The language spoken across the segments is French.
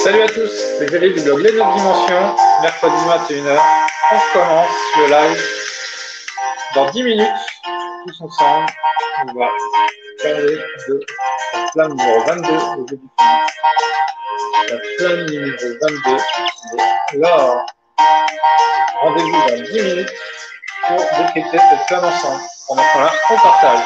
Salut à tous, c'est Xavier du blog Les Autres Dimensions, mercredi 21h. On commence le live dans 10 minutes, tous ensemble. On va parler de la flamme numéro 22 au début du film. La flamme numéro 22 de l'or. Rendez-vous dans 10 minutes pour décrypter cette flamme ensemble. Pendant ce temps-là, on partage.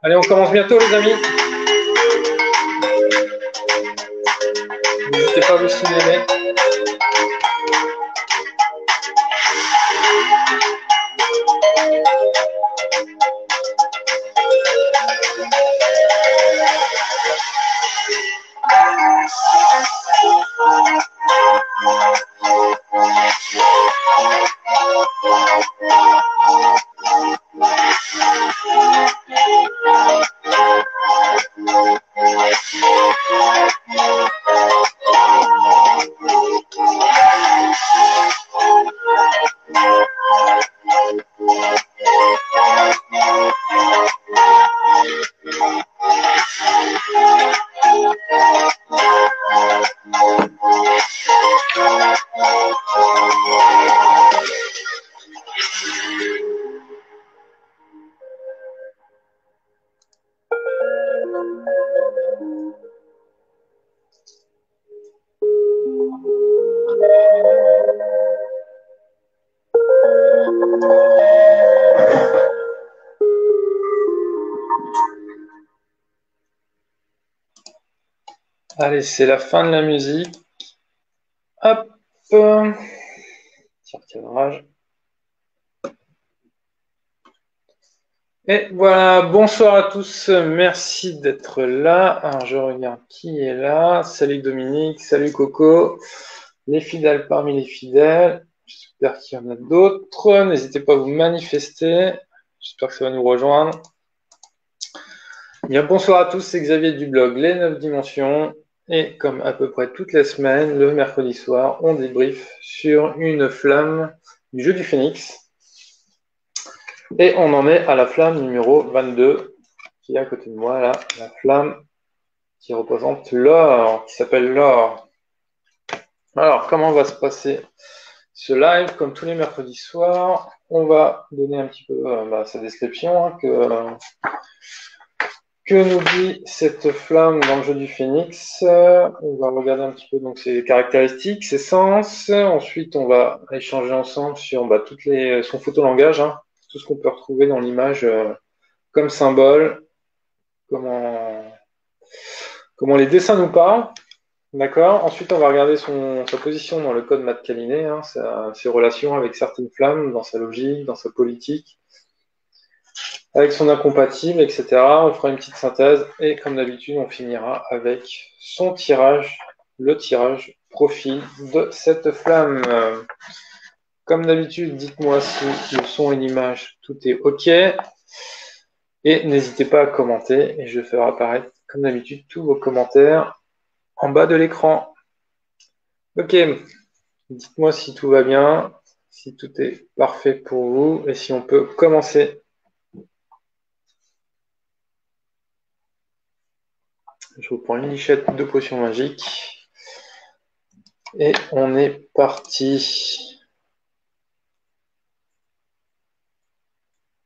Allez, on commence bientôt, les amis. N'hésitez pas à vous signaler. Allez, c'est la fin de la musique. Hop. Petit recadrage. Et voilà, bonsoir à tous, merci d'être là. Alors je regarde qui est là. Salut Dominique, salut Coco, les fidèles parmi les fidèles. J'espère qu'il y en a d'autres. N'hésitez pas à vous manifester. J'espère que ça va nous rejoindre. Bien, bonsoir à tous, c'est Xavier du blog Les 9 Dimensions. Et comme à peu près toutes les semaines, le mercredi soir, on débrief sur une flamme du jeu du Phénix. Et on en est à la flamme numéro 22, qui est à côté de moi, là, la flamme qui représente l'or, qui s'appelle l'or. Alors, comment va se passer ce live? Comme tous les mercredis soirs, on va donner un petit peu sa description, hein, que nous dit cette flamme dans le jeu du Phénix. On va regarder un petit peu donc ses caractéristiques, ses sens. Ensuite, on va échanger ensemble sur son photolangage, hein, tout ce qu'on peut retrouver dans l'image comme symbole, comment les dessins nous parlent. D'accord. Ensuite, on va regarder sa position dans le code Matt-Kaliné, hein, ses relations avec certaines flammes, dans sa logique, dans sa politique, avec son incompatible, etc. On fera une petite synthèse et comme d'habitude, on finira avec son tirage, le tirage profil de cette flamme. Comme d'habitude, dites-moi si le son et l'image, tout est OK. Et n'hésitez pas à commenter et je ferai apparaître, comme d'habitude, tous vos commentaires en bas de l'écran. Ok, dites-moi si tout va bien, si tout est parfait pour vous et si on peut commencer. Je reprends une lichette de potions magiques. Et on est parti.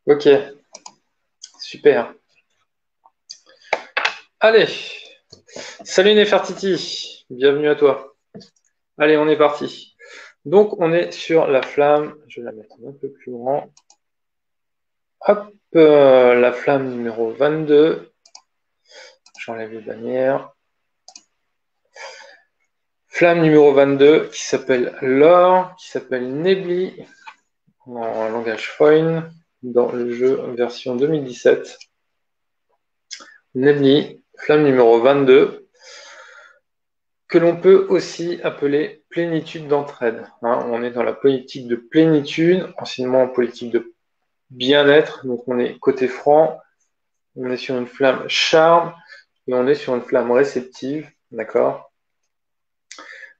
Ok, super. Allez, salut Nefertiti, bienvenue à toi. Allez, on est parti. Donc, on est sur la flamme. Je vais la mettre un peu plus grand. Hop, la flamme numéro 22. J'enlève les bannières. Flamme numéro 22 qui s'appelle l'or, qui s'appelle Nebli en langage Foyn dans le jeu version 2017. Nebli, flamme numéro 22, que l'on peut aussi appeler plénitude d'entraide. Hein, on est dans la politique de plénitude, anciennement en politique de bien-être, donc on est côté franc, on est sur une flamme charme et on est sur une flamme réceptive, d'accord?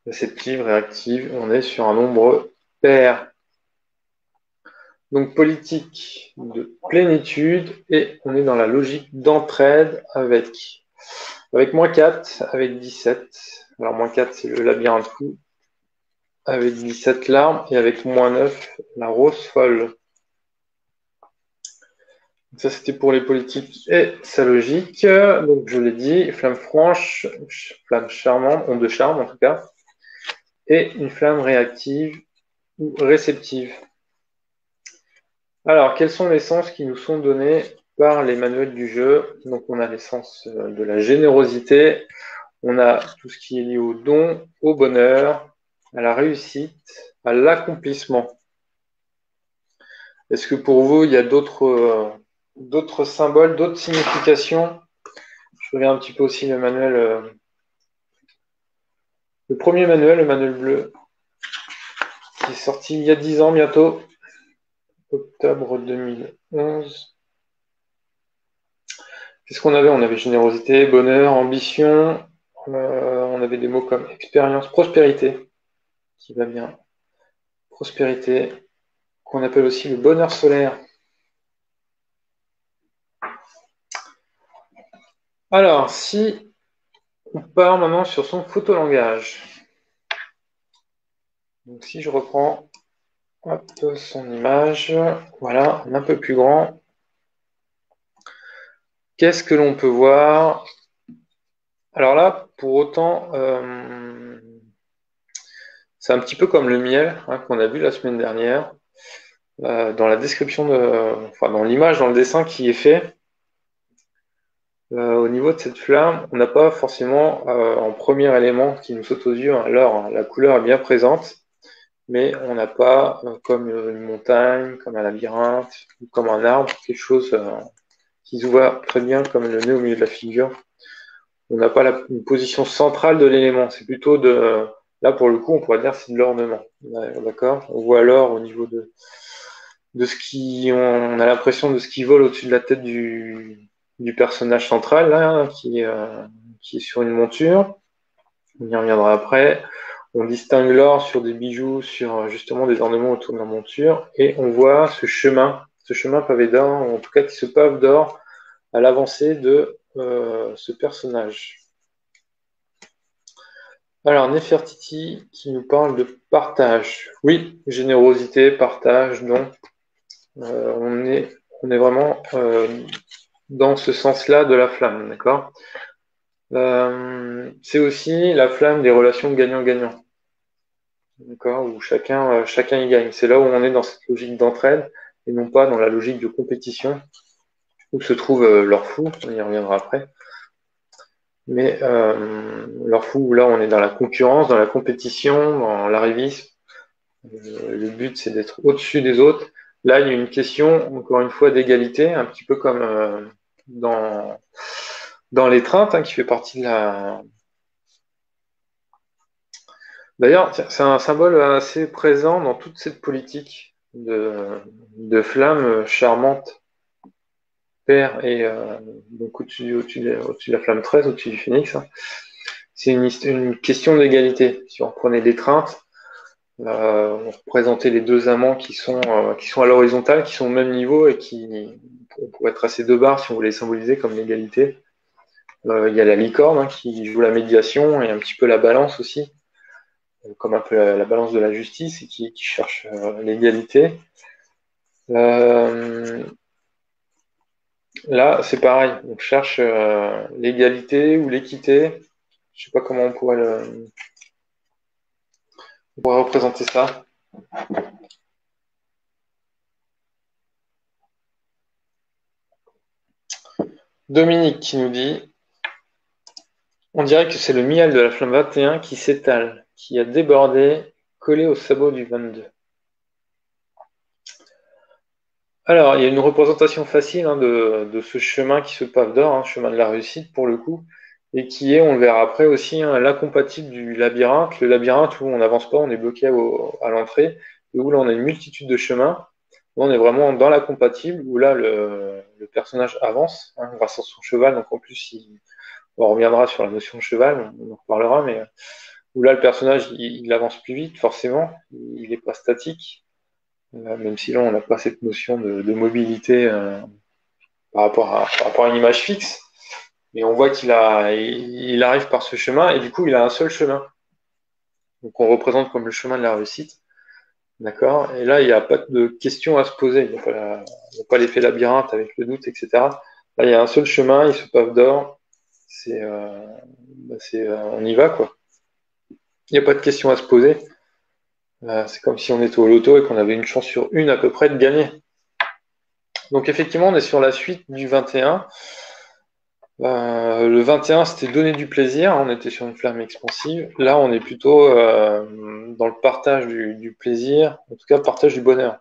Réceptive, réactive, on est sur un nombre pair. Donc politique de plénitude et on est dans la logique d'entraide avec moins 4, avec 17. Alors moins 4 c'est le labyrinthe fou, avec 17 larmes et avec moins 9 la rose folle. Donc ça c'était pour les politiques et sa logique. Donc je l'ai dit, flamme franche, flamme charmante, onde de charme en tout cas, et une flamme réactive ou réceptive. Alors, quels sont les sens qui nous sont donnés par les manuels du jeu? Donc, on a les sens de la générosité, on a tout ce qui est lié au don, au bonheur, à la réussite, à l'accomplissement. Est-ce que pour vous, il y a d'autres symboles, d'autres significations? Je regarde un petit peu aussi le manuel, le premier manuel, le manuel bleu, qui est sorti il y a 10 ans bientôt, octobre 2011. Qu'est-ce qu'on avait? On avait générosité, bonheur, ambition. On avait des mots comme expérience, prospérité, qui va bien. Prospérité, qu'on appelle aussi le bonheur solaire. Alors, si on part maintenant sur son photolangage. Donc, si je reprends son image, voilà, un peu plus grand. Qu'est-ce que l'on peut voir? Alors là, pour autant, c'est un petit peu comme le miel qu'on a vu la semaine dernière. Dans la description, dans l'image, dans le dessin qui est fait, Au niveau de cette flamme, on n'a pas forcément en premier élément qui nous saute aux yeux l'or, hein. La couleur est bien présente, mais on n'a pas, comme une montagne, comme un labyrinthe, ou comme un arbre, quelque chose qui se voit très bien comme le nez au milieu de la figure. On n'a pas une position centrale de l'élément, c'est plutôt là pour le coup, on pourrait dire c'est de l'ornement. D'accord? On voit l'or au niveau de ce qui, on a l'impression de ce qui vole au-dessus de la tête du personnage central, là, qui est sur une monture. On y reviendra après. On distingue l'or sur des bijoux, sur justement des ornements autour de la monture, et on voit ce chemin pavé d'or, en tout cas qui se pave d'or à l'avancée de ce personnage. Alors, Nefertiti qui nous parle de partage. Oui, générosité, partage, don. On est vraiment dans ce sens-là de la flamme, d'accord? C'est aussi la flamme des relations gagnant-gagnant, d'accord? Où chacun y gagne. C'est là où on est dans cette logique d'entraide et non pas dans la logique de compétition où se trouve leur fou. On y reviendra après. Mais leur fou, là, on est dans la concurrence, dans la compétition, dans l'arrivisme. Le but, c'est d'être au-dessus des autres. Là, il y a une question, encore une fois, d'égalité, un petit peu comme dans l'étreinte, hein, qui fait partie de la... D'ailleurs, c'est un symbole assez présent dans toute cette politique de flamme charmante, père, et donc au-dessus de la flamme 13, au-dessus du phénix, hein. C'est une question d'égalité. Si on reprenait l'étreinte, on représentait les deux amants qui sont à l'horizontale, qui sont au même niveau et on pourrait tracer deux barres si on voulait les symboliser comme l'égalité. Il y a la licorne, hein, qui joue la médiation et un petit peu la balance aussi, comme un peu la balance de la justice et qui cherche l'égalité. Là, c'est pareil, on cherche l'égalité ou l'équité. Je sais pas comment on pourrait représenter ça. Dominique qui nous dit: on dirait que c'est le miel de la flamme 21 qui s'étale, qui a débordé, collé au sabot du 22. Alors, il y a une représentation facile, hein, de ce chemin qui se pave d'or, hein, chemin de la réussite pour le coup, et qui est, on le verra après aussi, hein, l'incompatible du labyrinthe. Le labyrinthe où on n'avance pas, on est bloqué à l'entrée, et où là on a une multitude de chemins. Là, on est vraiment dans l'incompatible, où là le personnage avance, hein, grâce à son cheval, donc en plus on reviendra sur la notion de cheval, on en reparlera, mais où là le personnage il avance plus vite, forcément, il n'est pas statique. Même si là, on n'a pas cette notion de mobilité par rapport à une image fixe. Mais on voit il arrive par ce chemin et du coup, il a un seul chemin. Donc, on représente comme le chemin de la réussite. D'accord? Et là, il n'y a pas de question à se poser. Il n'y a pas l'effet labyrinthe avec le doute, etc. Là, il y a un seul chemin, il se pave d'or. On y va, quoi. Il n'y a pas de question à se poser. C'est comme si on était au loto et qu'on avait une chance sur une à peu près de gagner. Donc effectivement, on est sur la suite du 21. Le 21, c'était donner du plaisir, on était sur une flamme expansive. Là, on est plutôt dans le partage du plaisir, en tout cas le partage du bonheur.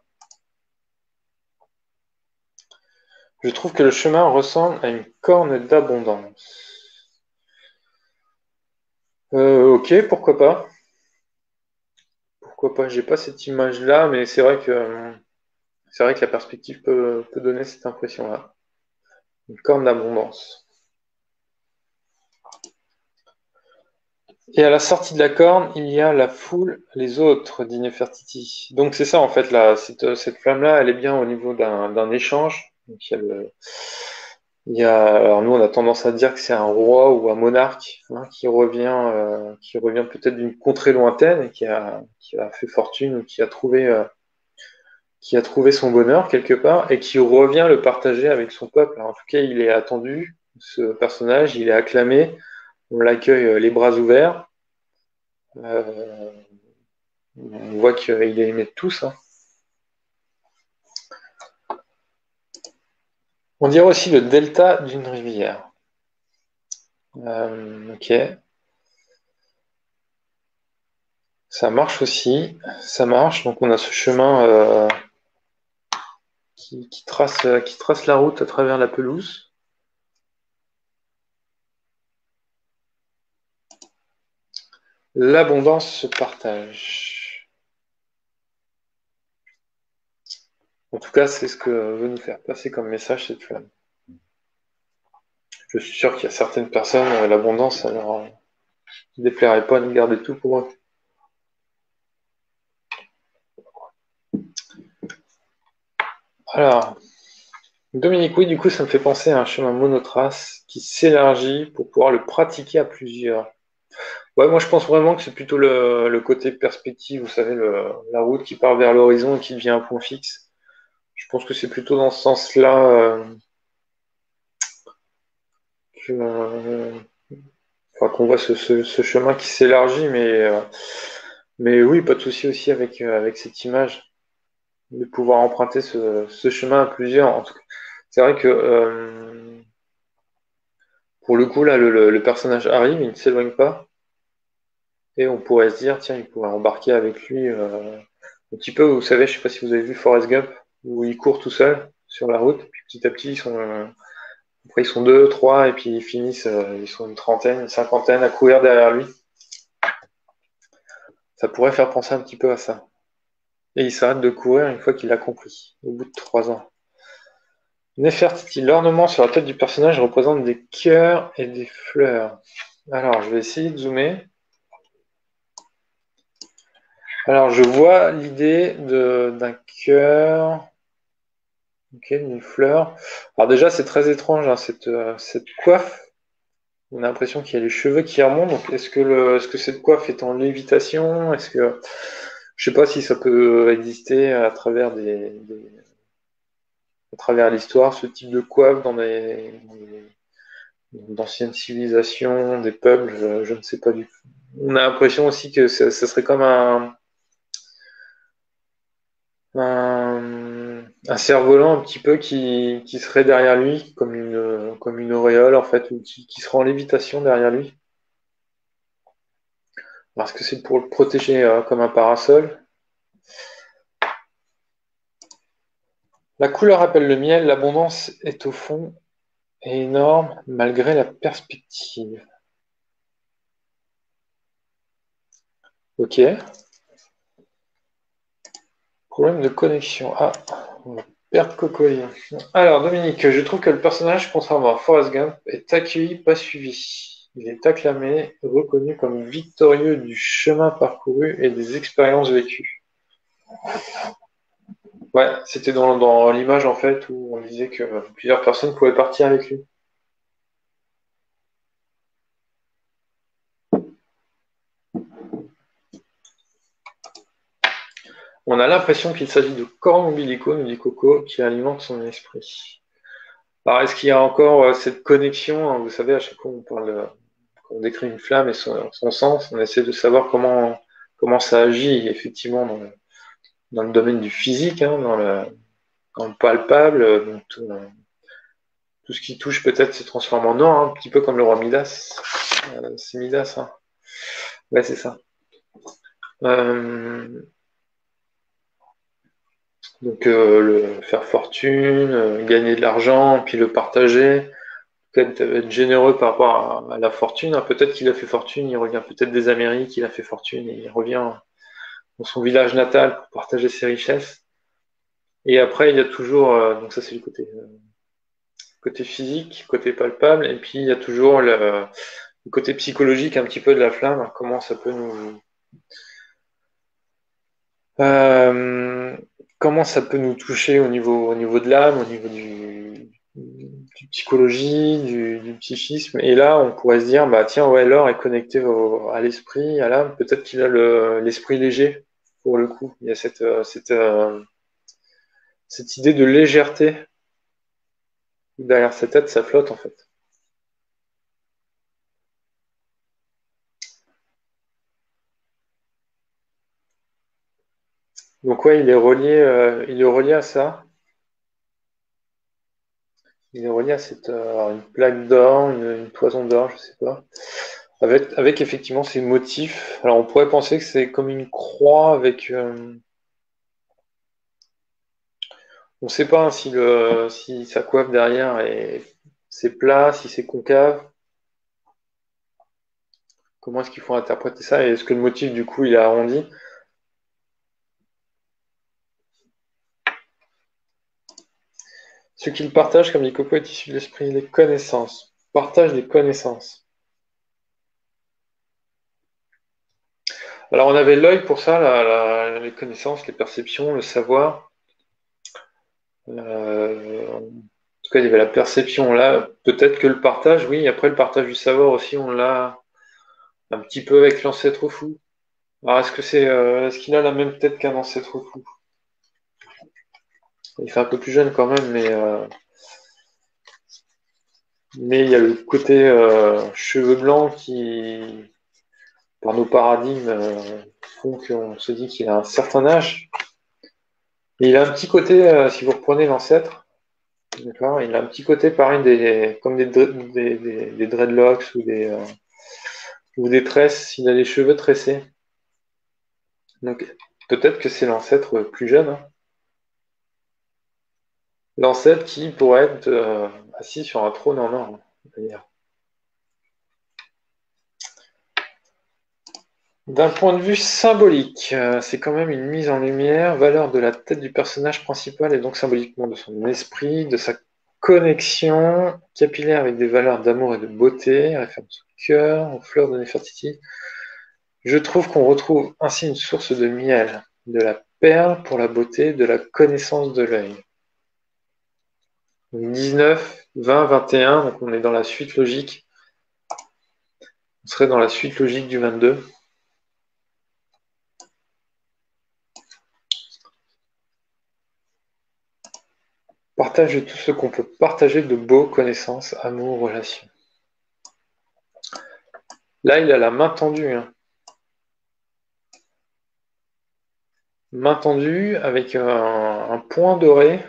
Je trouve que le chemin ressemble à une corne d'abondance. Ok, pourquoi pas. Pourquoi pas, j'ai pas cette image-là, mais c'est vrai que la perspective peut donner cette impression-là. Une corne d'abondance. Et à la sortie de la corne, il y a la foule, les autres, dit Nefertiti. Donc c'est ça en fait, là, cette flamme-là, elle est bien au niveau d'un échange. Donc alors nous on a tendance à dire que c'est un roi ou un monarque, hein, qui revient peut-être d'une contrée lointaine et qui a fait fortune ou qui a trouvé son bonheur quelque part et qui revient le partager avec son peuple. En tout cas, il est attendu, ce personnage, il est acclamé, on l'accueille les bras ouverts. Euh, on voit qu'il est aimé de tous, hein. On dirait aussi le delta d'une rivière. Ok. Ça marche aussi. Ça marche. Donc on a ce chemin qui trace la route à travers la pelouse. L'abondance se partage. En tout cas, c'est ce que veut nous faire passer comme message cette flamme. Je suis sûr qu'il y a certaines personnes, l'abondance, ça leur déplairait pas de garder tout pour eux. Alors, Dominique, oui, du coup, ça me fait penser à un chemin monotrace qui s'élargit pour pouvoir le pratiquer à plusieurs. Ouais, moi, je pense vraiment que c'est plutôt le côté perspective, vous savez, la route qui part vers l'horizon et qui devient un point fixe. Je pense que c'est plutôt dans ce sens-là qu'on voit ce chemin qui s'élargit, mais oui, pas de souci aussi avec cette image, de pouvoir emprunter ce chemin à plusieurs. En tout cas, c'est vrai que pour le coup, là, le personnage arrive, il ne s'éloigne pas, et on pourrait se dire, tiens, il pourrait embarquer avec lui un petit peu, vous savez, je sais pas si vous avez vu Forrest Gump, où il court tout seul sur la route, puis petit à petit, après ils sont deux, trois, et puis ils finissent, ils sont une trentaine, une cinquantaine à courir derrière lui. Ça pourrait faire penser un petit peu à ça. Et il s'arrête de courir une fois qu'il l'a compris, au bout de 3 ans. Nefertiti, l'ornement sur la tête du personnage représente des cœurs et des fleurs. Alors, je vais essayer de zoomer. Alors, je vois l'idée d'un cœur, ok, d'une fleur. Alors déjà, c'est très étrange, hein, cette coiffe. On a l'impression qu'il y a les cheveux qui remontent. Donc, est-ce que cette coiffe est en lévitation? Je sais pas si ça peut exister à travers l'histoire, ce type de coiffe d'anciennes civilisations, des peuples, je ne sais pas du tout. On a l'impression aussi que ça serait comme un cerf-volant un petit peu qui serait derrière lui, comme une auréole en fait, ou qui serait en lévitation derrière lui. Parce que c'est pour le protéger comme un parasol. La couleur appelle le miel, l'abondance est au fond et énorme malgré la perspective. Ok. Problème de connexion. Ah, on va perdre Cocoy. Alors, Dominique, je trouve que le personnage, contrairement à Forrest Gump, est accueilli, pas suivi. Il est acclamé, reconnu comme victorieux du chemin parcouru et des expériences vécues. Ouais, c'était dans l'image en fait où on disait que plusieurs personnes pouvaient partir avec lui. On a l'impression qu'il s'agit de cordons ombilicaux, nous dit Coco, qui alimentent son esprit. Alors, est-ce qu'il y a encore cette connexion, hein, vous savez, à chaque fois quand on décrit une flamme et son sens, on essaie de savoir comment ça agit effectivement dans le domaine du physique, hein, dans le palpable, donc tout ce qui touche peut-être se transforme en or, hein, un petit peu comme le roi Midas. C'est Midas, hein. Ouais, c'est ça. Euh, donc le faire fortune, gagner de l'argent, puis le partager, être généreux par rapport à la fortune, hein. Peut-être qu'il a fait fortune, il revient peut-être des Amériques, il a fait fortune et il revient dans son village natal pour partager ses richesses. Et après, il y a toujours, donc ça c'est le côté physique, côté palpable, et puis il y a toujours le côté psychologique un petit peu de la flamme, hein. Comment ça peut euh, comment ça peut nous toucher au niveau de l'âme, au niveau du psychologie, du psychisme. Et là, on pourrait se dire, bah tiens, ouais, l'or est connecté à l'esprit, à l'âme. Peut-être qu'il a l'esprit léger, pour le coup. Il y a cette idée de légèreté. Derrière sa tête, ça flotte, en fait. Donc ouais, il est relié à ça. Il est relié à une plaque d'or, une toison d'or, je sais pas. Avec effectivement ces motifs. Alors on pourrait penser que c'est comme une croix avec. On ne sait pas hein, si sa coiffe derrière c'est plat, si c'est concave. Comment est-ce qu'il faut interpréter ça? Et est-ce que le motif du coup il est arrondi? Ce qu'il partage, comme dit Coco, est issu de l'esprit, les connaissances. Partage des connaissances. Alors on avait l'œil pour ça, les connaissances, les perceptions, le savoir. En tout cas, il y avait la perception là. Peut-être que le partage, oui. Après, le partage du savoir aussi, on l'a un petit peu avec l'ancêtre fou. Alors, est-ce qu'il a la même tête qu'un ancêtre fou? Il fait un peu plus jeune quand même, mais il y a le côté cheveux blancs qui, par nos paradigmes, font qu'on se dit qu'il a un certain âge. Et il a un petit côté, si vous reprenez l'ancêtre, d'accord, il a un petit côté pareil comme des dreadlocks ou des tresses. Il a les cheveux tressés. Donc peut-être que c'est l'ancêtre plus jeune, hein. L'ancêtre qui pourrait être assis sur un trône en or, d'ailleurs. D'un point de vue symbolique, c'est quand même une mise en lumière, valeur de la tête du personnage principal et donc symboliquement de son esprit, de sa connexion capillaire avec des valeurs d'amour et de beauté, référence au cœur, aux fleurs de Néfertiti. Je trouve qu'on retrouve ainsi une source de miel, de la perle pour la beauté, de la connaissance de l'œil. 19, 20, 21, donc on est dans la suite logique. On serait dans la suite logique du 22. Partage tout ce qu'on peut partager de beaux connaissances, amour, relations. Là, il a la main tendue, hein. Main tendue avec un point doré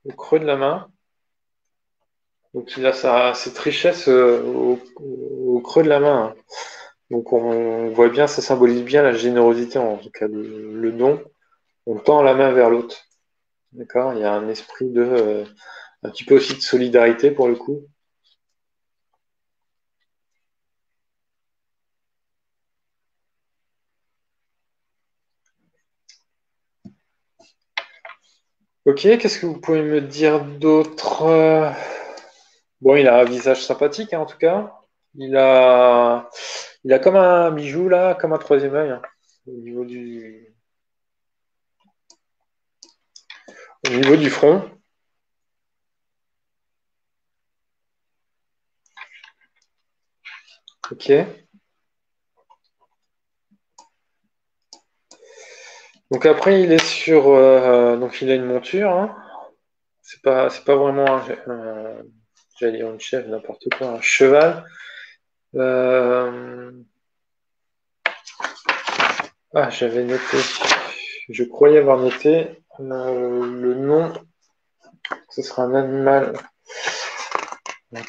au creux de la main. Donc il a cette richesse au creux de la main, hein. Donc on voit bien, ça symbolise bien la générosité, en tout cas le don. On tend la main vers l'autre. D'accord? Il y a un esprit un petit peu aussi de solidarité pour le coup. Ok, qu'est-ce que vous pouvez me dire d'autre? Bon, il a un visage sympathique, hein, en tout cas. Il a comme un bijou là, comme un troisième œil, hein, au niveau au niveau du front. Ok. Donc après, donc il a une monture, hein. C'est pas vraiment j'allais dire une chèvre, n'importe quoi, un cheval. Euh, j'avais noté. Je croyais avoir noté le nom. Ce sera un animal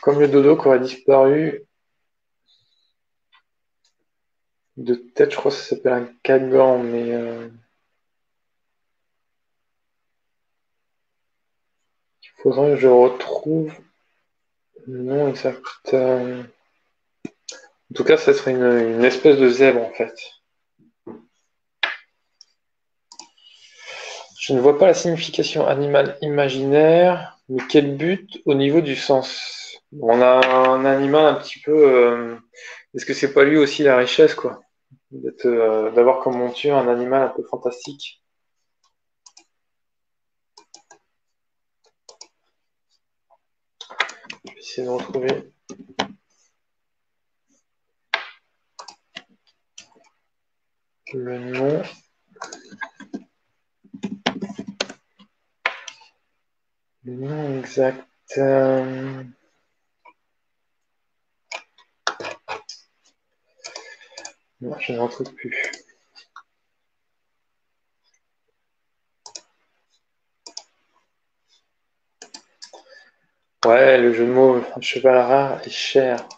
comme le dodo qui aurait disparu de tête. Je crois que ça s'appelle un cagan, mais il faudrait que je retrouve le nom exact. En tout cas, ça serait une espèce de zèbre en fait. Je ne vois pas la signification animal imaginaire, mais quel but au niveau du sens? On a un animal un petit peu. Est-ce que c'est pas lui aussi la richesse, quoi? D'avoir comme monture un animal un peu fantastique. Je vais essayer de retrouver le nom. Le nom exact. Non, je ne retrouve plus. Ouais, le jeu de mots, un cheval rare et cher.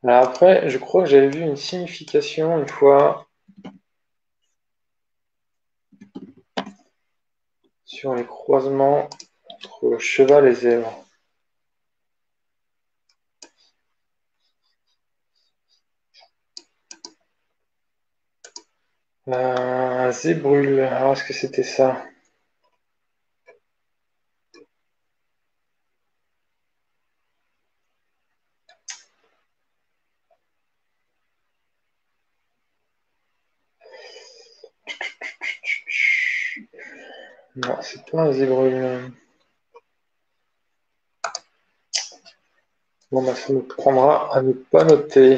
Alors après, je crois que j'avais vu une signification une fois sur les croisements entre cheval et zèbre. Un zébrule, alors est-ce que c'était ça? Non, c'est pas un zébrule. Bon, bah, ça nous prendra à ne pas noter.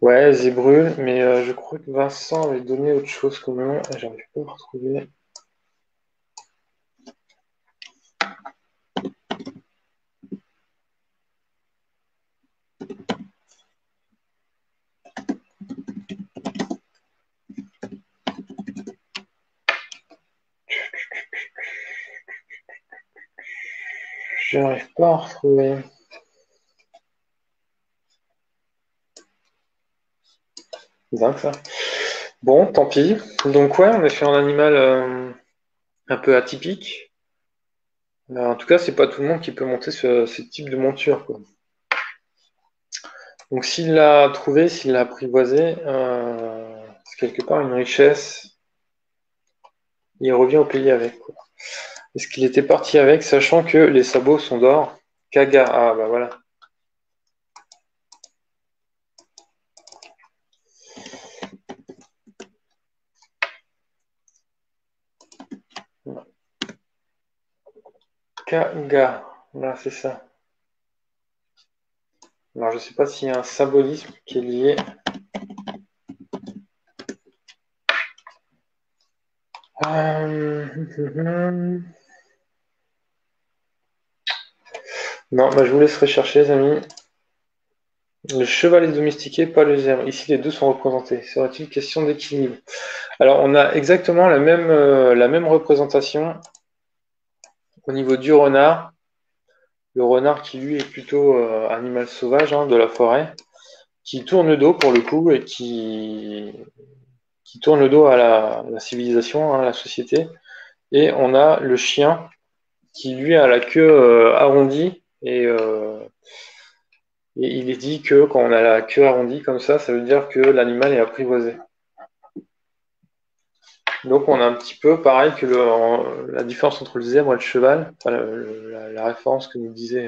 Ouais, zébrule, mais je crois que Vincent avait donné autre chose comme nom, et j'arrive pas à le retrouver. J'arrive pas à retrouver. Dingue ça. Bon, tant pis. Donc ouais, on a fait un animal un peu atypique. En tout cas, c'est pas tout le monde qui peut monter ce type de monture, quoi. Donc s'il l'a trouvé, s'il l'a apprivoisé, c'est quelque part une richesse. Il revient au pays avec, quoi. Est-ce qu'il était parti avec, sachant que les sabots sont d'or? Kaga, ah bah voilà. Kaga, voilà, c'est ça. Alors je sais pas s'il y a un symbolisme qui est lié. Non, bah, je vous laisse rechercher, les amis. Le cheval est domestiqué, pas le zèbre. Ici, les deux sont représentés. Serait-il question d'équilibre? Alors, on a exactement la même représentation au niveau du renard. Le renard qui, lui, est plutôt animal sauvage hein, de la forêt, qui tourne le dos pour le coup et qui tourne le dos à la civilisation, hein, à la société. Et on a le chien qui, lui, a la queue arrondie et il est dit que quand on a la queue arrondie comme ça veut dire que l'animal est apprivoisé. Donc on a un petit peu pareil que la différence entre le zèbre et le cheval, enfin, la référence que nous disait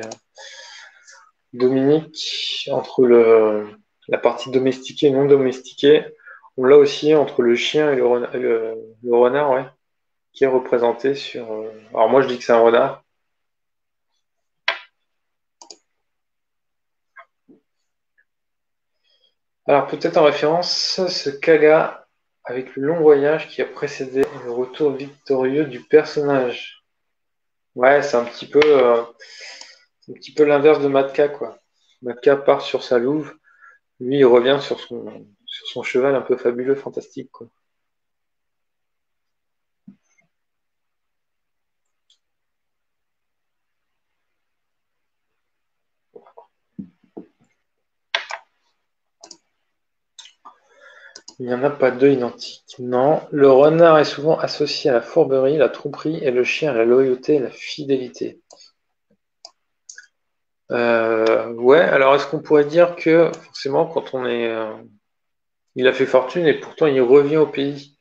Dominique entre la partie domestiquée et non domestiquée. On l'a aussi entre le chien et le renard, ouais, qui est représenté sur. Alors moi je dis que c'est un renard. Alors peut-être en référence ce Kaga avec le long voyage qui a précédé le retour victorieux du personnage. Ouais, c'est un petit peu l'inverse de Matka, quoi. Matka part sur sa louve, lui il revient sur son cheval un peu fabuleux, fantastique, quoi. Il n'y en a pas deux identiques. Non. Le renard est souvent associé à la fourberie, la tromperie, et le chien à la loyauté et la fidélité. Ouais, alors est-ce qu'on pourrait dire que forcément quand on est... il a fait fortune et pourtant il revient au pays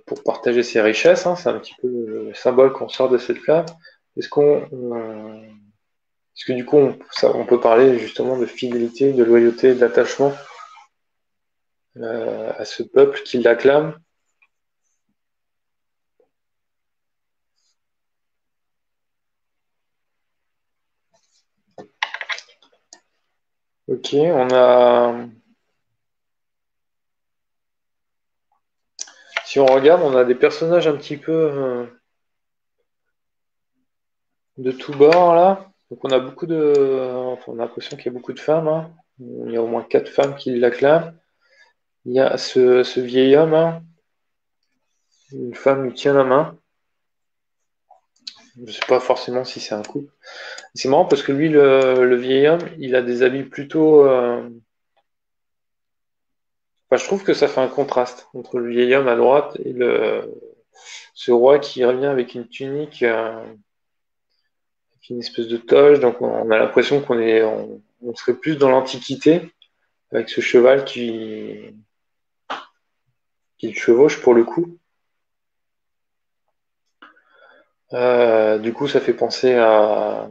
pour partager ses richesses, hein, c'est un petit peu le symbole qu'on sort de cette clave. Est-ce est-ce que du coup on peut parler justement de fidélité, de loyauté, d'attachement à ce peuple qui l'acclame? Ok, on a... Si on regarde, on a des personnages un petit peu de tous bords là. Donc on a beaucoup enfin, on a l'impression qu'il y a beaucoup de femmes, hein. Il y a au moins 4 femmes qui l'acclament. Il y a ce vieil homme, hein. Une femme lui tient la main. Je sais pas forcément si c'est un couple. C'est marrant parce que lui, le vieil homme, il a des habits plutôt. Enfin, je trouve que ça fait un contraste entre le vieil homme à droite et ce roi qui revient avec une tunique, avec une espèce de toge. Donc, on a l'impression on serait plus dans l'Antiquité avec ce cheval qui le chevauche pour le coup. Du coup, ça fait penser à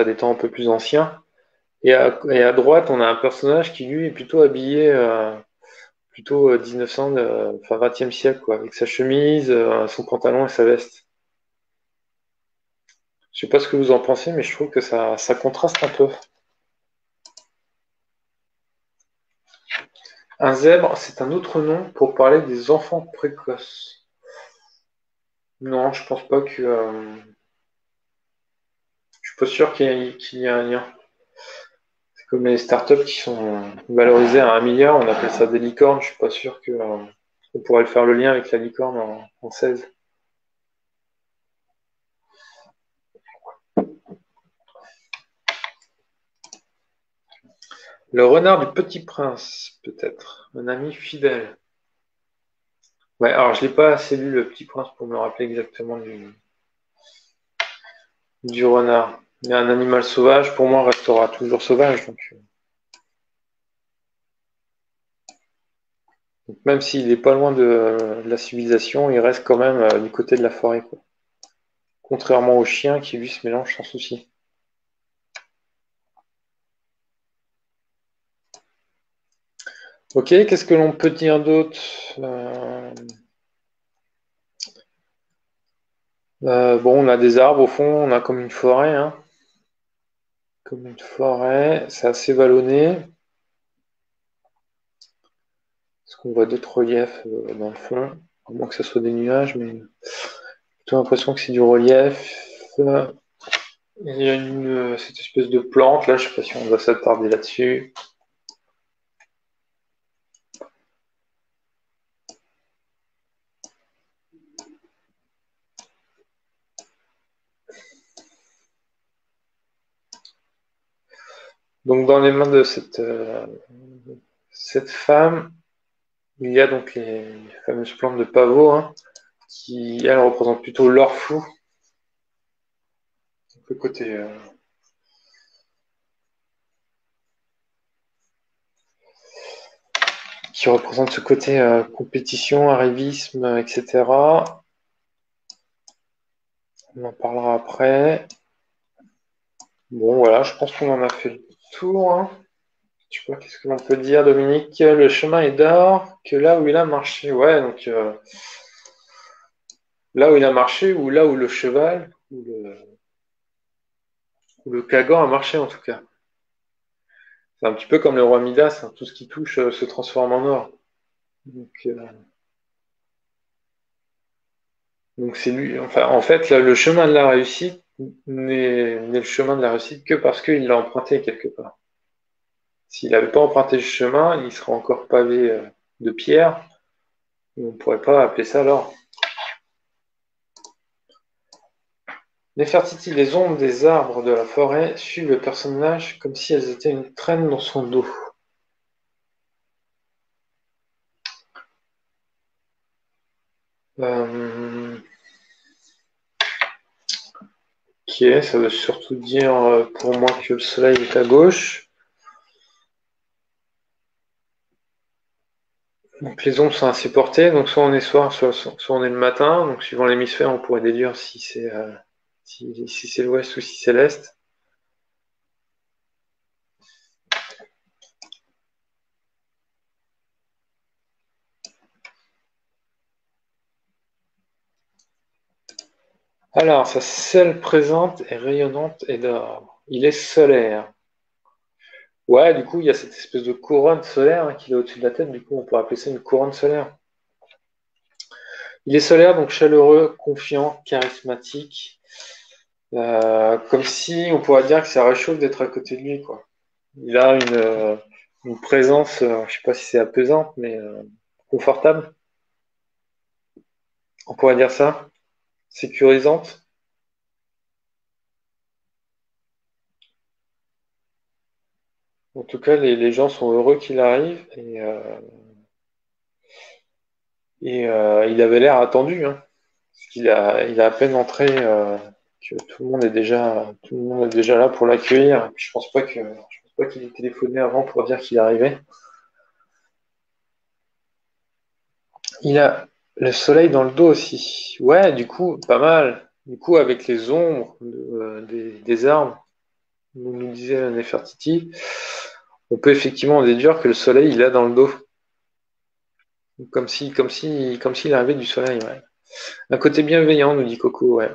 des temps un peu plus anciens. Et à droite, on a un personnage qui lui est plutôt habillé. Plutôt 1900, enfin 20e siècle, quoi, avec sa chemise, son pantalon et sa veste. Je sais pas ce que vous en pensez, mais je trouve que ça contraste un peu. Un zèbre, c'est un autre nom pour parler des enfants précoces. Non, je pense pas que. Je suis pas sûr qu'il y ait un lien. C'est comme les startups qui sont valorisées à 1 milliard, on appelle ça des licornes. Je suis pas sûr que on pourrait faire le lien avec la licorne en 16. Le renard du Petit Prince, peut-être. Un ami fidèle. Ouais, alors je l'ai pas assez lu Le Petit Prince pour me rappeler exactement du renard. Mais un animal sauvage, pour moi, restera toujours sauvage. Donc, même s'il est pas loin de la civilisation, il reste quand même du côté de la forêt, quoi. Contrairement au chien qui, lui, se mélange sans souci. Ok, qu'est-ce que l'on peut dire d'autre? Bon, on a des arbres au fond, on a comme une forêt, hein. Comme une forêt, c'est assez vallonné. Est-ce qu'on voit d'autres reliefs dans le fond? À moins que ce soit des nuages, mais j'ai plutôt l'impression que c'est du relief. Il y a cette espèce de plante, là, je sais pas si on va s'attarder là-dessus. Donc, dans les mains de cette femme, il y a donc les fameuses plantes de pavot, hein, qui, elles, représentent plutôt l'or fou. Le côté, qui représente ce côté compétition, arrivisme, etc. On en parlera après. Bon, voilà, je pense qu'on en a fait le tour, hein. Je sais pas, qu'est-ce que l'on peut dire, Dominique? Le chemin est d'or que là où il a marché. Ouais, donc là où il a marché, ou là où le cheval, ou le Kagan a marché en tout cas. C'est un petit peu comme le roi Midas, hein, tout ce qui touche se transforme en or. Donc, c'est lui. Enfin, en fait, là, le chemin de la réussite n'est le chemin de la réussite que parce qu'il l'a emprunté quelque part. S'il n'avait pas emprunté le chemin, il serait encore pavé de pierre. On ne pourrait pas appeler ça l'or. Nefertiti, les ombres des arbres de la forêt suivent le personnage comme si elles étaient une traîne dans son dos. Euh, ok, ça veut surtout dire pour moi que le soleil est à gauche. Donc les ombres sont assez portées, donc soit on est soir, soit on est le matin. Donc suivant l'hémisphère, on pourrait déduire si c'est si c'est l'ouest ou si c'est l'est. Alors, sa selle présente est rayonnante et d'or. Il est solaire. Ouais, du coup, il y a cette espèce de couronne solaire hein, qu'il a au-dessus de la tête. Du coup, on pourrait appeler ça une couronne solaire. Il est solaire, donc chaleureux, confiant, charismatique. Comme si on pourrait dire que ça réchauffe d'être à côté de lui, quoi. Il a une présence, je sais pas si c'est apaisante, mais confortable. On pourrait dire ça. Sécurisante. En tout cas, les gens sont heureux qu'il arrive il avait l'air attendu, hein, parce il a à peine entré que tout le monde est déjà là pour l'accueillir. Et puis je pense pas qu'il ait téléphoné avant pour dire qu'il arrivait. Il a le soleil dans le dos aussi. Ouais, du coup, pas mal. Du coup, avec les ombres des arbres, nous disait Nefertiti, on peut effectivement déduire que le soleil, il a dans le dos. Comme s'il arrivait du soleil, ouais. Un côté bienveillant, nous dit Coco, ouais.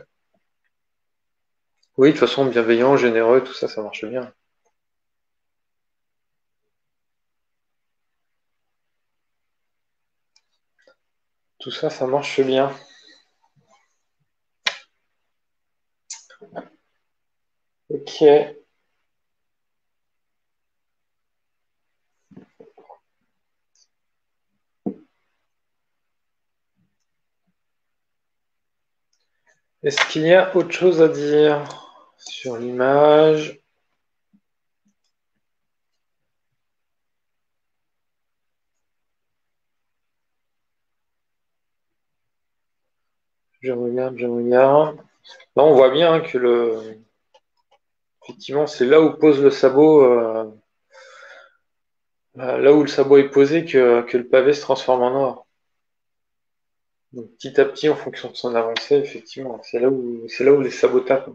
Oui, de toute façon, bienveillant, généreux, tout ça, ça marche bien. Tout ça, ça marche bien. Ok. Est-ce qu'il y a autre chose à dire sur l'image? Je regarde. Là, on voit bien que effectivement, c'est là où pose le sabot, là où le sabot est posé que le pavé se transforme en noir. Donc, petit à petit, en fonction de son avancée, effectivement, c'est là où les sabots tapent.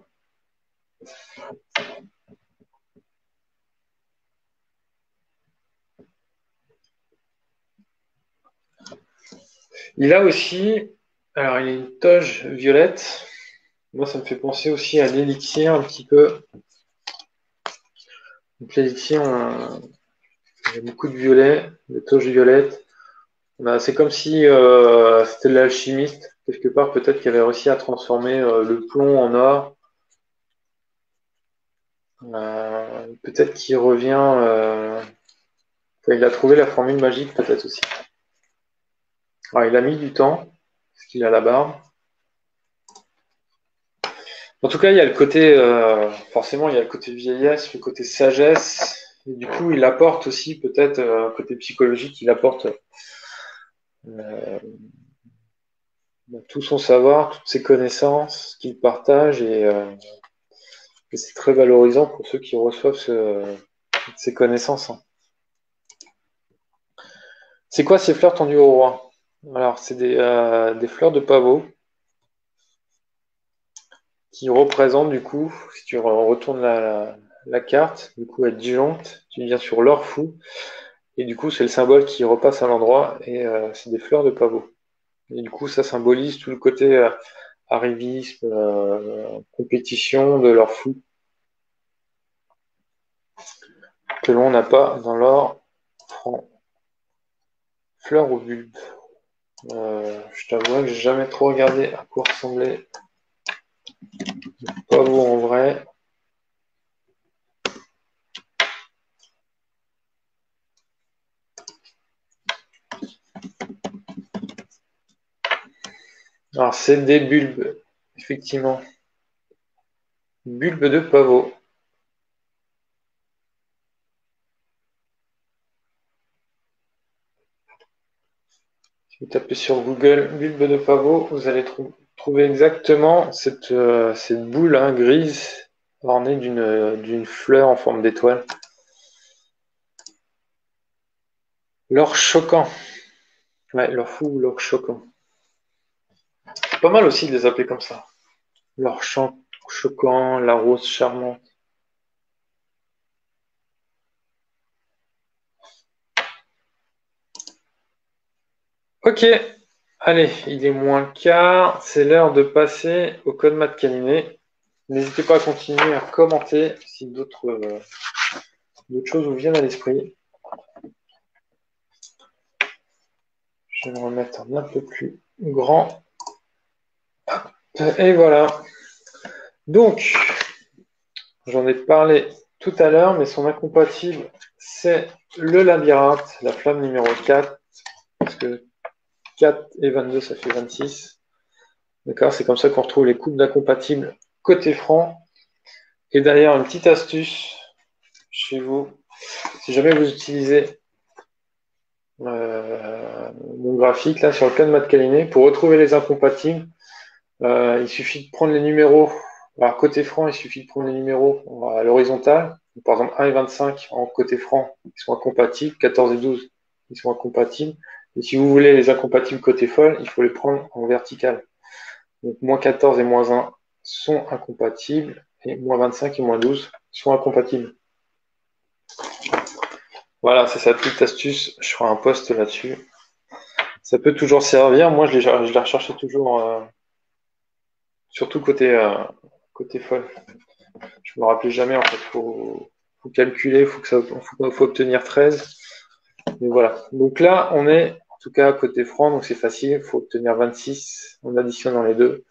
Il a aussi, alors il a une toge violette. Moi, ça me fait penser aussi à l'élixir un petit peu. Donc l'élixir, il y a beaucoup de violet, de toges violettes. C'est comme si c'était l'alchimiste, quelque part, peut-être qu'il avait réussi à transformer le plomb en or. Peut-être qu'il revient. Il a trouvé la formule magique, peut-être aussi. Alors, il a mis du temps, parce qu'il a la barbe. En tout cas, il y a le côté, forcément, il y a le côté vieillesse, le côté sagesse. Et du coup, il apporte aussi, peut-être, un côté psychologique, il apporte euh, tout son savoir, toutes ses connaissances qu'il partage. Et c'est très valorisant pour ceux qui reçoivent ces connaissances, hein. C'est quoi ces fleurs tendues au roi? Alors, c'est des fleurs de pavot qui représentent, du coup, si tu retournes la carte, du coup, elle disjoncte, tu viens sur l'or fou, et du coup, c'est le symbole qui repasse à l'endroit, et c'est des fleurs de pavot. Et du coup, ça symbolise tout le côté arrivisme, compétition de l'or fou, que l'on n'a pas dans l'or franc. Fleurs au bulbe. Je t'avoue que j'ai jamais trop regardé à quoi ressemblait le pavot en vrai. Alors, c'est des bulbes, effectivement. Bulbes de pavot. Si vous tapez sur Google bulbe de pavot, vous allez trouver exactement cette boule, hein, grise ornée d'une fleur en forme d'étoile. L'or choquant. Ouais, l'or fou ou l'or choquant. C'est pas mal aussi de les appeler comme ça. L'or choquant, la rose charmante. Ok, allez, il est moins le quart. C'est l'heure de passer au code maths caniné. N'hésitez pas à continuer à commenter si d'autres choses vous viennent à l'esprit. Je vais me remettre un peu plus grand. Et voilà. Donc, j'en ai parlé tout à l'heure, mais son incompatible, c'est le labyrinthe, la flamme numéro 4, parce que 4 et 22, ça fait 26. D'accord, c'est comme ça qu'on retrouve les coupes d'incompatibles côté franc. Et d'ailleurs, une petite astuce chez vous, si jamais vous utilisez mon graphique là sur le cas de Matt Caliné, pour retrouver les incompatibles, il suffit de prendre les numéros. Alors, côté franc, il suffit de prendre les numéros à l'horizontale. Par exemple, 1 et 25 en côté franc, ils sont incompatibles. 14 et 12, ils sont incompatibles. Et si vous voulez les incompatibles côté folle, il faut les prendre en vertical. Donc, moins 14 et moins 1 sont incompatibles. Et moins 25 et moins 12 sont incompatibles. Voilà, c'est sa petite astuce. Je ferai un post là-dessus. Ça peut toujours servir. Moi, je la recherchais toujours, surtout côté folle. Je me rappelais jamais, en fait. Faut calculer, faut obtenir 13. Mais voilà. Donc là, on est, en tout cas, côté franc, donc c'est facile. Il faut obtenir 26 en additionnant les deux.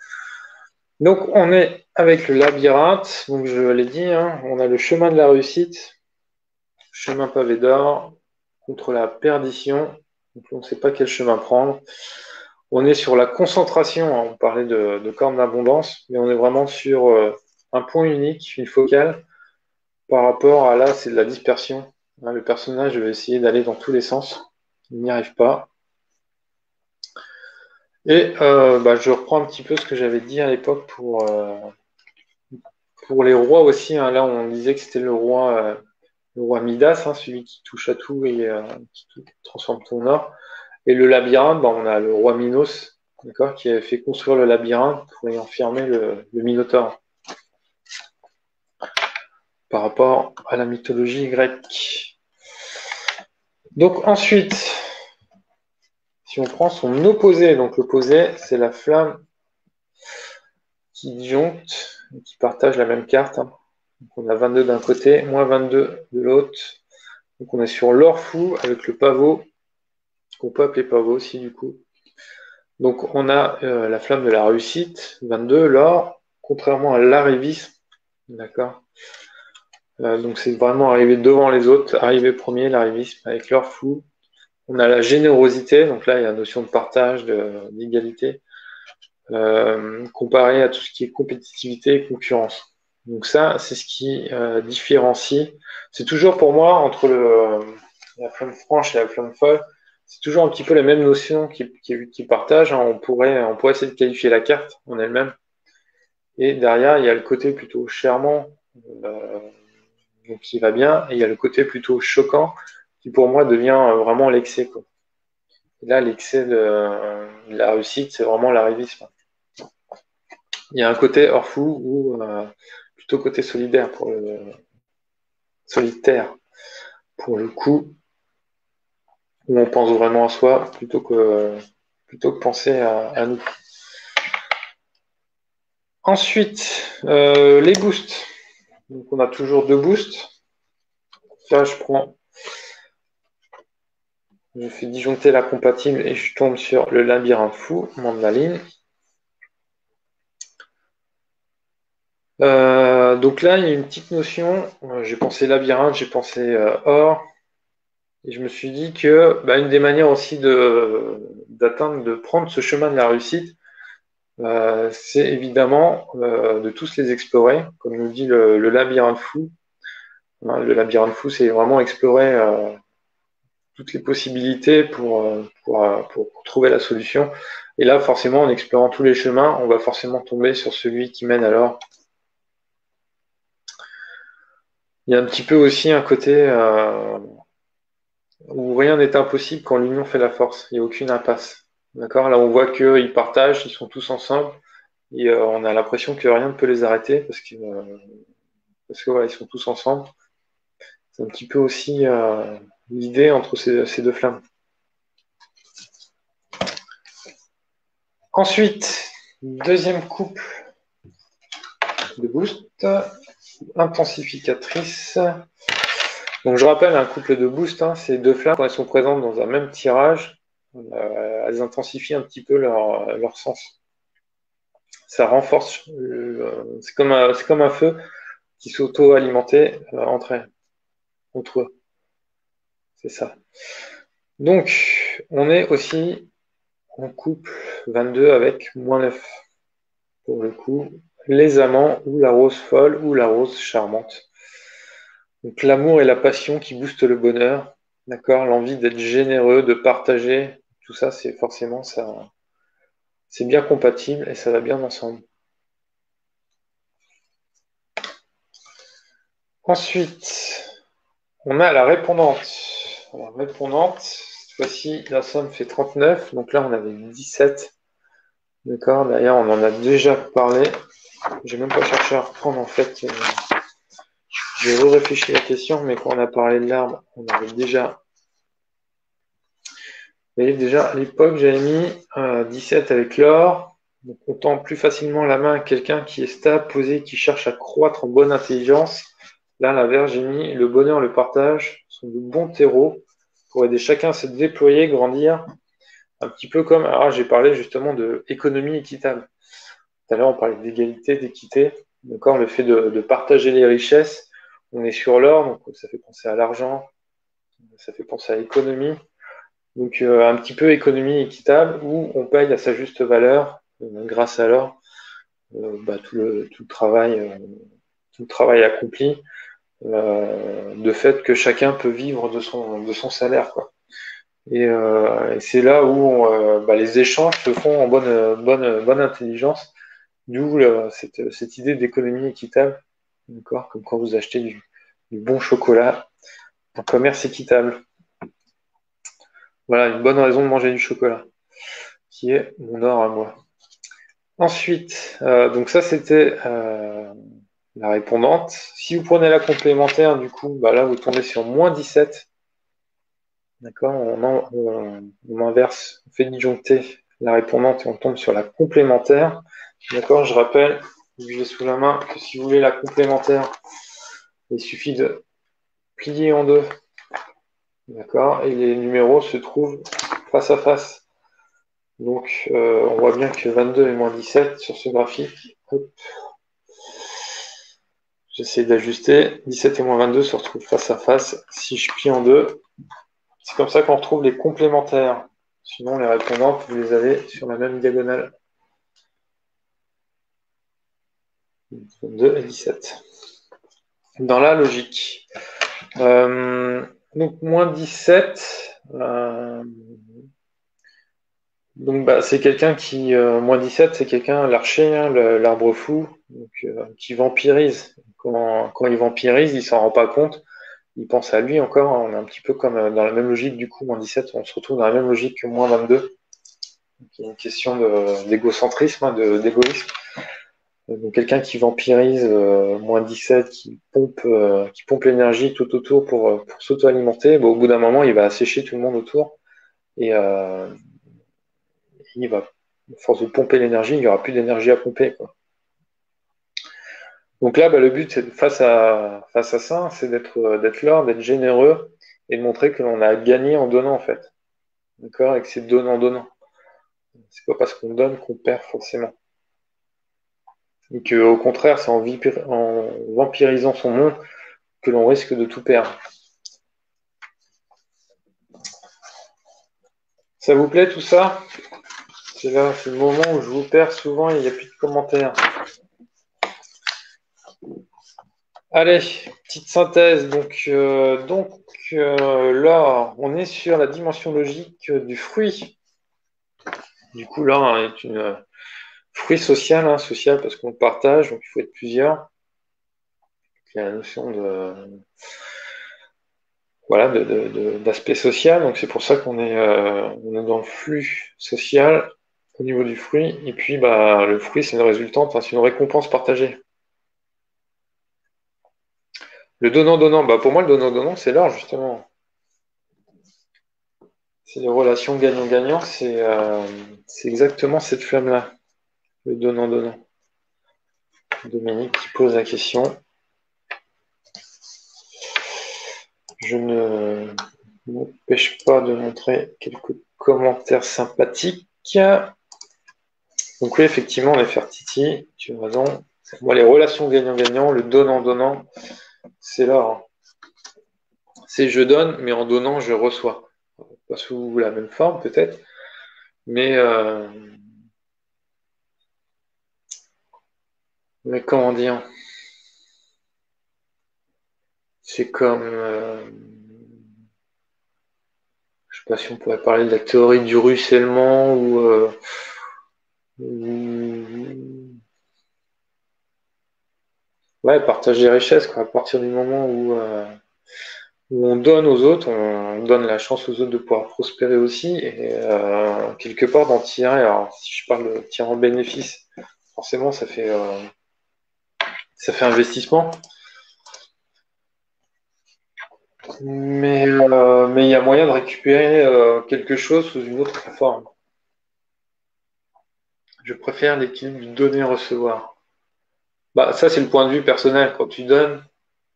Donc, on est avec le labyrinthe. Donc, je l'ai dit, hein, on a le chemin de la réussite, chemin pavé d'or, contre la perdition. Donc, on ne sait pas quel chemin prendre. On est sur la concentration. On parlait de corne d'abondance, mais on est vraiment sur un point unique, une focale. Par rapport à là, c'est de la dispersion. Le personnage va essayer d'aller dans tous les sens. Il n'y arrive pas. Et je reprends un petit peu ce que j'avais dit à l'époque pour les rois aussi. Là, on disait que c'était le roi Midas, celui qui touche à tout et qui transforme tout en or. Et le labyrinthe, on a le roi Minos, d'accord, qui a fait construire le labyrinthe pour y enfermer le Minotaure. Par rapport à la mythologie grecque. Donc ensuite, si on prend son opposé, donc l'opposé, c'est la flamme qui disjoncte, qui partage la même carte. Donc on a 22 d'un côté, moins 22 de l'autre. Donc on est sur l'or fou avec le pavot, qu'on peut appeler pavot aussi du coup. Donc on a la flamme de la réussite, 22, l'or, contrairement à l'arrivisme, d'accord. Donc c'est vraiment arriver devant les autres, arriver premier, l'arrivisme avec l'or fou. On a la générosité, donc là il y a la notion de partage, d'égalité, comparé à tout ce qui est compétitivité et concurrence. Donc ça, c'est ce qui différencie. C'est toujours pour moi, entre la flamme franche et la flamme folle, c'est toujours un petit peu la même notion qui partagent. On pourrait essayer de qualifier la carte en elle-même. Et derrière, il y a le côté plutôt charmant, qui va bien, et il y a le côté plutôt choquant, qui pour moi devient vraiment l'excès, quoi. Et là, l'excès de la réussite, c'est vraiment l'arrivisme. Il y a un côté hors fou ou plutôt côté solitaire pour le coup, où on pense vraiment à soi plutôt que penser à nous. Ensuite, les boosts. Donc on a toujours deux boosts. Là, je fais disjoncter la compatible et je tombe sur le labyrinthe fou, mandaline. Donc là, il y a une petite notion. J'ai pensé labyrinthe, j'ai pensé or. Et je me suis dit que une des manières aussi de prendre ce chemin de la réussite, c'est évidemment de tous les explorer, comme nous dit le labyrinthe fou. Le labyrinthe fou, c'est vraiment explorer toutes les possibilités pour trouver la solution. Et là, forcément, en explorant tous les chemins, on va forcément tomber sur celui qui mène alors. Il y a un petit peu aussi un côté où rien n'est impossible quand l'union fait la force. Il n'y a aucune impasse. D'accord? Là, on voit qu'ils partagent, ils sont tous ensemble. Et on a l'impression que rien ne peut les arrêter parce que ils sont tous ensemble. C'est un petit peu aussi l'idée entre ces deux flammes. Ensuite, deuxième couple de boost, intensificatrice. Donc je rappelle, un couple de boost, ces deux flammes, quand elles sont présentes dans un même tirage, elles intensifient un petit peu leur sens. Ça renforce, c'est comme un feu qui s'auto-alimentait entre eux. C'est ça. Donc, on est aussi en couple 22 avec moins 9. Pour le coup, les amants ou la rose folle ou la rose charmante. Donc l'amour et la passion qui boostent le bonheur, d'accord? L'envie d'être généreux, de partager, tout ça, c'est forcément ça, c'est bien compatible et ça va bien ensemble. Ensuite, on a la répondante. La répondante, cette fois-ci, la somme fait 39, donc là on avait 17. D'accord, d'ailleurs on en a déjà parlé. J'ai même pas cherché à reprendre en fait. J'ai réfléchi à la question, mais quand on a parlé de l'arbre, on avait déjà. Vous voyez, déjà à l'époque, j'avais mis 17 avec l'or. Donc on tend plus facilement la main à quelqu'un qui est stable, posé, qui cherche à croître en bonne intelligence. Là, à l'inverse, j'ai mis le bonheur, le partage sont de bons terreaux pour aider chacun à se déployer, grandir. Un petit peu comme, alors j'ai parlé justement de économie équitable. Tout à l'heure, on parlait d'égalité, d'équité. D'accord, le fait de partager les richesses. On est sur l'or, donc ça fait penser à l'argent, ça fait penser à l'économie. Donc un petit peu économie équitable où on paye à sa juste valeur grâce à l'or tout le travail accompli, de fait que chacun peut vivre de son salaire, quoi. Et c'est là où les échanges se font en bonne intelligence, d'où cette idée d'économie équitable, d'accord, comme quand vous achetez du bon chocolat, un commerce équitable. Voilà, une bonne raison de manger du chocolat, qui est mon or à moi. Ensuite, donc ça c'était la répondante. Si vous prenez la complémentaire, du coup, là vous tombez sur moins 17. D'accord, on inverse, on fait disjoncter la répondante et on tombe sur la complémentaire. D'accord, je rappelle, vu que j'ai sous la main, que si vous voulez la complémentaire, il suffit de plier en deux. D'accord, et les numéros se trouvent face à face. Donc on voit bien que 22 et moins 17 sur ce graphique. Hop. J'essaie d'ajuster. 17 et moins 22 se retrouvent face à face. Si je plie en deux, c'est comme ça qu'on retrouve les complémentaires. Sinon, les répondantes, vous les avez sur la même diagonale. 22 et 17. Dans la logique. Donc, moins 17. Donc, c'est quelqu'un qui. Moins 17, c'est quelqu'un, l'archer, hein, l'arbre fou, donc, qui vampirise. Quand il vampirise, il s'en rend pas compte. Il pense à lui encore. On est un petit peu comme dans la même logique, du coup, moins 17, on se retrouve dans la même logique que moins 22. Il y a une question d'égocentrisme, hein, d'égoïsme. Donc quelqu'un qui vampirise moins 17, qui pompe l'énergie tout autour pour s'auto-alimenter, au bout d'un moment, il va assécher tout le monde autour et il va, à force de pomper l'énergie, il n'y aura plus d'énergie à pomper, quoi. Donc là, le but, c'est face à ça, c'est d'être là, d'être généreux et de montrer que l'on a gagné en donnant, en fait. D'accord? Et que c'est donnant-donnant. C'est pas parce qu'on donne qu'on perd forcément. Et qu'au contraire, c'est en vampirisant son monde que l'on risque de tout perdre. Ça vous plaît tout ça? C'est là, c'est le moment où je vous perds souvent et il n'y a plus de commentaires. Allez, petite synthèse. Donc là, on est sur la dimension logique du fruit. Du coup, là, on est une fruit social, hein, social parce qu'on le partage, donc il faut être plusieurs. Il y a la notion d'aspect social. Donc c'est pour ça qu'on est, on est dans le flux social au niveau du fruit. Et puis le fruit, c'est une résultante, hein, c'est une récompense partagée. Le donnant-donnant, pour moi, le donnant-donnant, c'est l'or, justement. C'est les relations gagnant-gagnant, c'est exactement cette flamme-là, le donnant-donnant. Dominique qui pose la question. Je ne m'empêche pas de montrer quelques commentaires sympathiques. Donc oui, effectivement, Nefertiti, tu as raison. Moi, les relations gagnant-gagnant, le donnant-donnant, c'est l'or. C'est je donne, mais en donnant, je reçois. Pas sous la même forme, peut-être, mais comment dire? C'est comme, je sais pas si on pourrait parler de la théorie du ruissellement ou- ouais, partage des richesses, quoi. À partir du moment où on donne aux autres, on donne la chance aux autres de pouvoir prospérer aussi, et quelque part d'en tirer. Alors, si je parle de tirer en bénéfice, forcément, ça fait investissement. Mais il y a moyen de récupérer quelque chose sous une autre forme. Je préfère l'équilibre du donner-recevoir. Bah, ça, c'est le point de vue personnel. Quand tu donnes,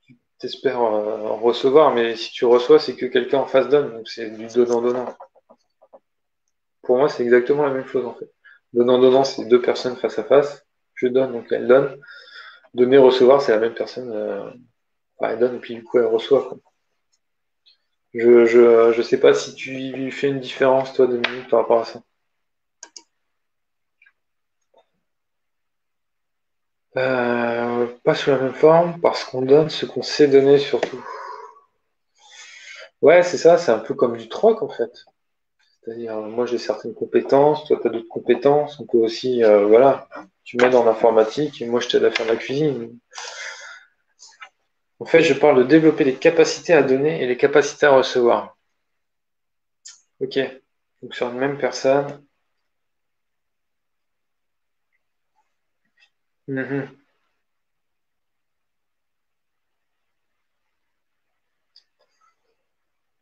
tu espères recevoir, mais si tu reçois, c'est que quelqu'un en face donne. Donc, c'est du donnant-donnant. Pour moi, c'est exactement la même chose, en fait. Donnant-donnant, c'est deux personnes face à face. Je donne, donc elle donne. Donner-recevoir, c'est la même personne. Enfin, elle donne, et puis du coup, elle reçoit, quoi. Je sais pas si tu fais une différence, toi, Dominique, par rapport à ça. Pas sous la même forme, parce qu'on donne ce qu'on sait donner surtout. Ouais, c'est ça, c'est un peu comme du troc en fait. C'est-à-dire, moi j'ai certaines compétences, toi tu as d'autres compétences, on peut aussi, voilà, tu m'aides en informatique et moi je t'aide à faire la cuisine. En fait, je parle de développer les capacités à donner et les capacités à recevoir. Ok, donc sur une même personne. Mhm.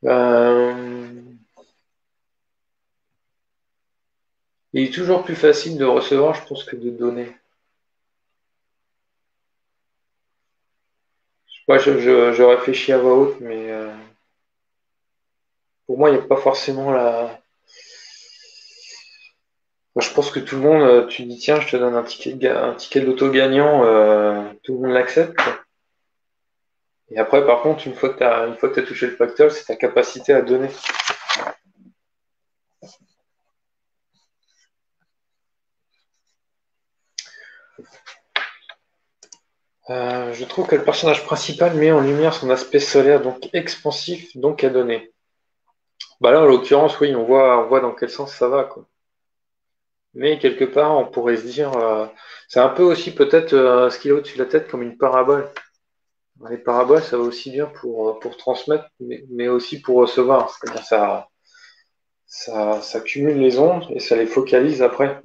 Ben, il est toujours plus facile de recevoir, je pense, que de donner. Moi, je réfléchis à voix haute, mais pour moi, il n'y a pas forcément la. Moi, je pense que tout le monde, tu dis tiens, je te donne un ticket de loto gagnant, tout le monde l'accepte, quoi. Et après, par contre, une fois que tu as touché le pactole, c'est ta capacité à donner. Je trouve que le personnage principal met en lumière son aspect solaire, donc expansif, donc à donner. Bah là, en l'occurrence, oui, on voit dans quel sens ça va, quoi. Mais quelque part, on pourrait se dire, c'est un peu aussi peut-être ce qu'il a au-dessus de la tête comme une parabole. Les paraboles, ça va aussi bien pour transmettre, mais aussi pour recevoir. C'est-à-dire ça cumule les ondes et ça les focalise après.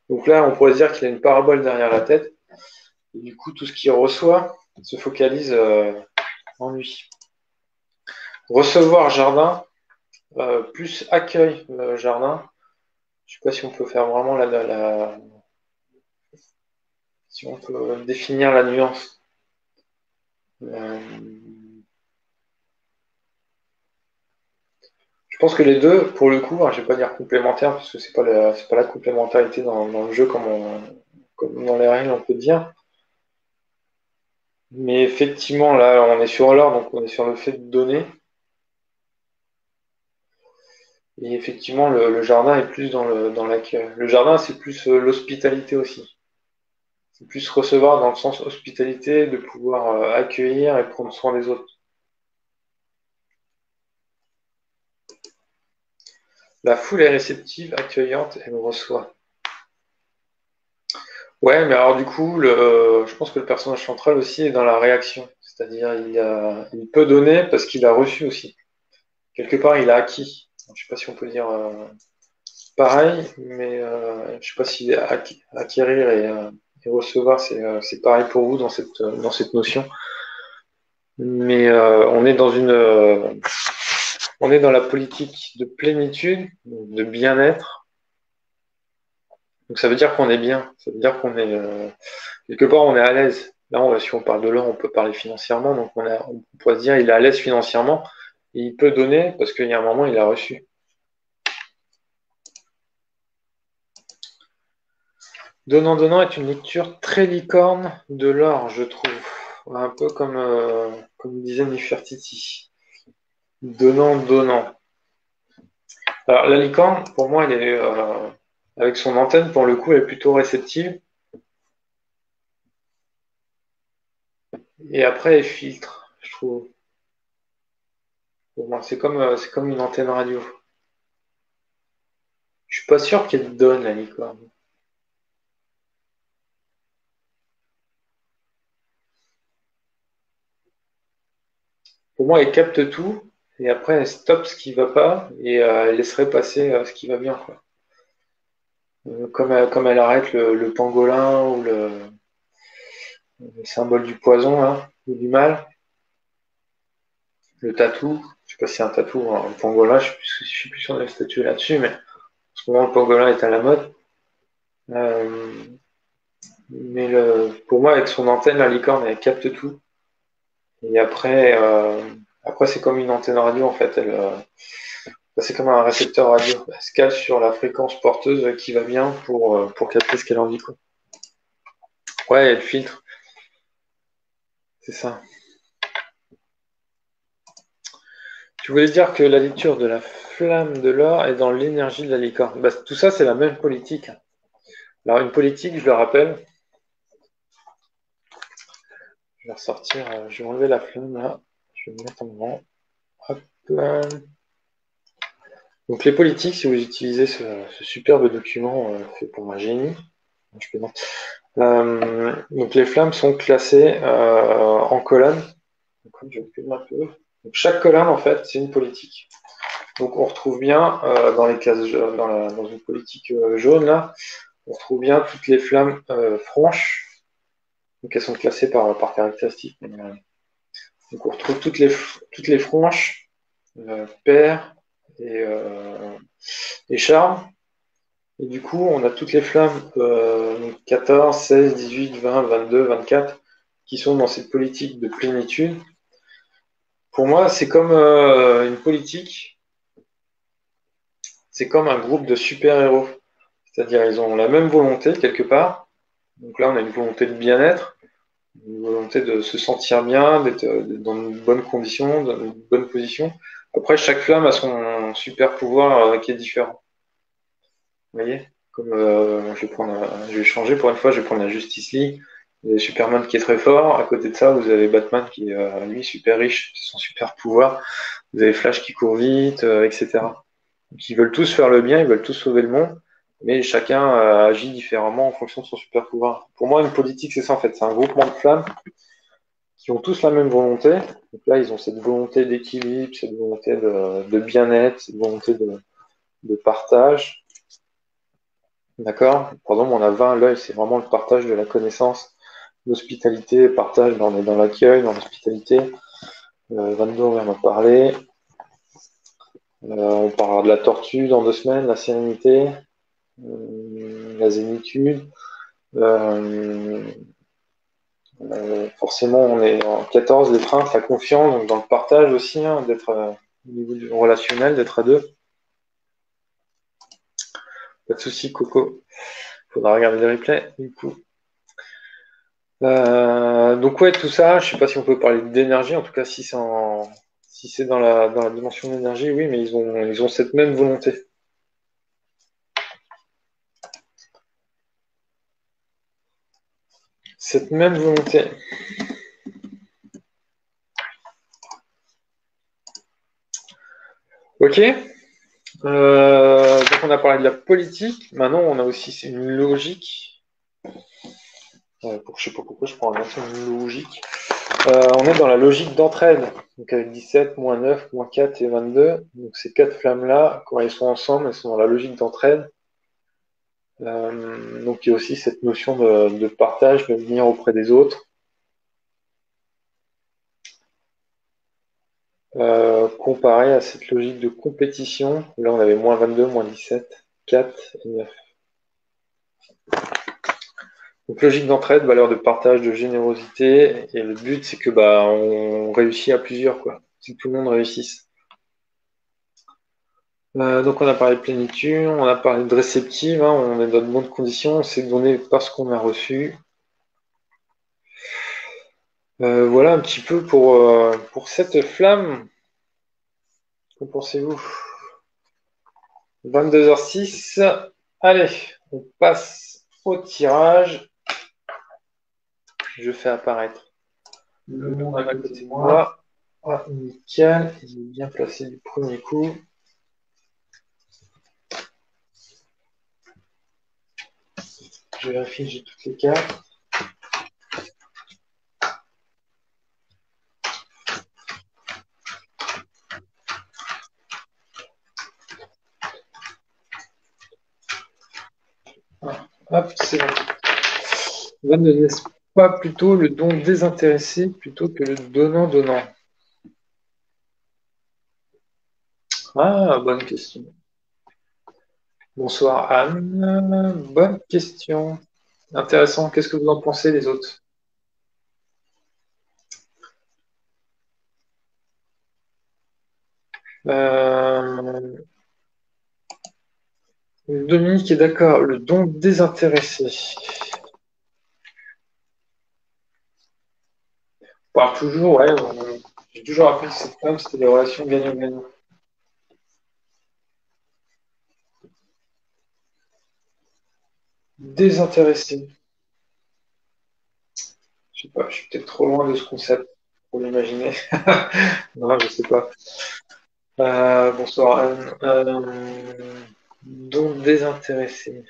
Donc là, on pourrait se dire qu'il a une parabole derrière la tête. Et du coup, tout ce qu'il reçoit se focalise en lui. Recevoir jardin, plus accueil jardin. Je sais pas si on peut faire vraiment si on peut définir la nuance. Euh, je pense que les deux, pour le coup, hein, je vais pas dire complémentaires parce que c'est pas la complémentarité dans le jeu comme dans les règles on peut dire. Mais effectivement, là, on est sur l'or, donc on est sur le fait de donner. Et effectivement, le jardin est plus dans l'accueil. Le jardin, c'est plus l'hospitalité aussi. C'est plus recevoir dans le sens hospitalité, de pouvoir accueillir et prendre soin des autres. La foule est réceptive, accueillante, elle reçoit. Ouais, mais alors du coup, je pense que le personnage central aussi est dans la réaction. C'est-à-dire, il peut donner parce qu'il a reçu aussi. Quelque part, il a acquis. Je sais pas si on peut dire pareil, mais je sais pas si acquérir et recevoir, c'est pareil pour vous dans cette notion. Mais on est dans la politique de plénitude, de bien-être. Donc ça veut dire qu'on est bien. Ça veut dire qu'on est quelque part on est à l'aise. Là, si on parle de l'or, on peut parler financièrement. Donc on pourrait se dire il est à l'aise financièrement. Et il peut donner parce qu'il y a un moment il a reçu. Donnant Donnant est une lecture très licorne de l'or, je trouve. Un peu comme disait Nefertiti. Donnant Donnant. Alors la licorne, pour moi, elle est avec son antenne, pour le coup, elle est plutôt réceptive. Et après, elle filtre, je trouve. Pour moi, c'est comme une antenne radio. Je suis pas sûr qu'elle donne la licorne. Pour moi, elle capte tout et après elle stoppe ce qui va pas et elle laisserait passer ce qui va bien, quoi. Comme elle arrête le pangolin ou le symbole du poison, là, ou du mal, le tatou. Je sais pas si c'est un tatou, hein, le pangolin, je suis plus sûr de la statue là-dessus, mais en ce moment le pangolin est à la mode. Euh, mais pour moi, avec son antenne, la licorne, elle capte tout. Et après c'est comme une antenne radio, en fait. C'est comme un récepteur radio. Elle se cale sur la fréquence porteuse qui va bien pour capter ce qu'elle a envie, quoi. Ouais, elle filtre, c'est ça. Tu voulais dire que la lecture de la flamme de l'or est dans l'énergie de la licorne. Bah, tout ça, c'est la même politique. Alors, une politique, je le rappelle, je vais ressortir, je vais enlever la flamme là, je vais me mettre en grand. Hop là. Donc, les politiques, si vous utilisez ce superbe document fait pour un génie, je plaisante. Donc, les flammes sont classées en colonnes. Donc, je vais filmer un peu. Donc, chaque colonne, en fait, c'est une politique. Donc, on retrouve bien dans les cases dans une politique jaune là. On retrouve bien toutes les flammes franches, donc elles sont classées par caractéristiques. Donc on retrouve toutes les franches, paires et charmes. Et du coup, on a toutes les flammes 14, 16, 18, 20, 22, 24 qui sont dans cette politique de plénitude. Pour moi, c'est comme une politique, c'est comme un groupe de super-héros. C'est-à-dire, ils ont la même volonté quelque part. Donc là, on a une volonté de bien-être, une volonté de se sentir bien, d'être dans une bonne condition, dans une bonne position. Après, chaque flamme a son super pouvoir qui est différent. Vous voyez? Comme je vais changer pour une fois, je vais prendre la Justice League. Vous avez Superman qui est très fort. À côté de ça, vous avez Batman qui est lui super riche, c'est son super pouvoir. Vous avez Flash qui court vite, etc. Donc, ils veulent tous faire le bien, ils veulent tous sauver le monde, mais chacun agit différemment en fonction de son super pouvoir. Pour moi, une politique, c'est ça en fait, c'est un groupement de flammes qui ont tous la même volonté. Donc là, ils ont cette volonté d'équilibre, cette volonté de bien-être, cette volonté de partage. D'accord? Par exemple, on a 20, l'œil, c'est vraiment le partage de la connaissance, l'hospitalité, partage, on est dans l'accueil, dans l'hospitalité. 22, on vient d'en parler. On parlera de la tortue dans 2 semaines, la sérénité, la zénitude. Forcément, on est en 14, les princes, la confiance, donc dans le partage aussi, hein, d'être au niveau du relationnel, d'être à deux. Pas de souci, Coco. Faudra regarder le replay, du coup. Donc ouais, tout ça, je sais pas si on peut parler d'énergie, en tout cas si c'est dans la dimension d'énergie, oui, mais ils ont cette même volonté. Cette même volonté. Ok. Donc on a parlé de la politique. Maintenant, on a aussi une logique. Je sais pas pourquoi je prends une logique. On est dans la logique d'entraide. Donc avec 17, moins 9, moins 4 et 22. Donc ces quatre flammes-là, quand elles sont ensemble, elles sont dans la logique d'entraide. Donc il y a aussi cette notion de partage, de venir auprès des autres. Comparé à cette logique de compétition, là on avait moins 22, moins 17, 4 et 9. Donc logique d'entraide, valeur de partage, de générosité, et le but c'est que on réussit à plusieurs, quoi. C'est que tout le monde réussisse. Donc on a parlé de plénitude, on a parlé de réceptive, hein, on est dans de bonnes conditions, on s'est donné parce qu'on a reçu. Voilà un petit peu pour cette flamme. Qu'en pensez-vous? 22h06. Allez, on passe au tirage. Je fais apparaître le monde à côté de moi. Ah, nickel, il est bien placé du premier coup. Je vérifie que j'ai toutes les cartes. Ah, hop, c'est bon. Ne laisse pas plutôt le don désintéressé plutôt que le donnant-donnant? Ah, bonne question. Bonsoir Anne. Bonne question. Intéressant. Qu'est-ce que vous en pensez les autres? Euh, Dominique est d'accord. Le don désintéressé. Par toujours, ouais. J'ai toujours appris que cette femme, c'était des relations gagnant-gagnant. Désintéressé. Je sais pas, je suis peut-être trop loin de ce concept pour l'imaginer. Non, je sais pas. Bonsoir Anne. Don désintéressé.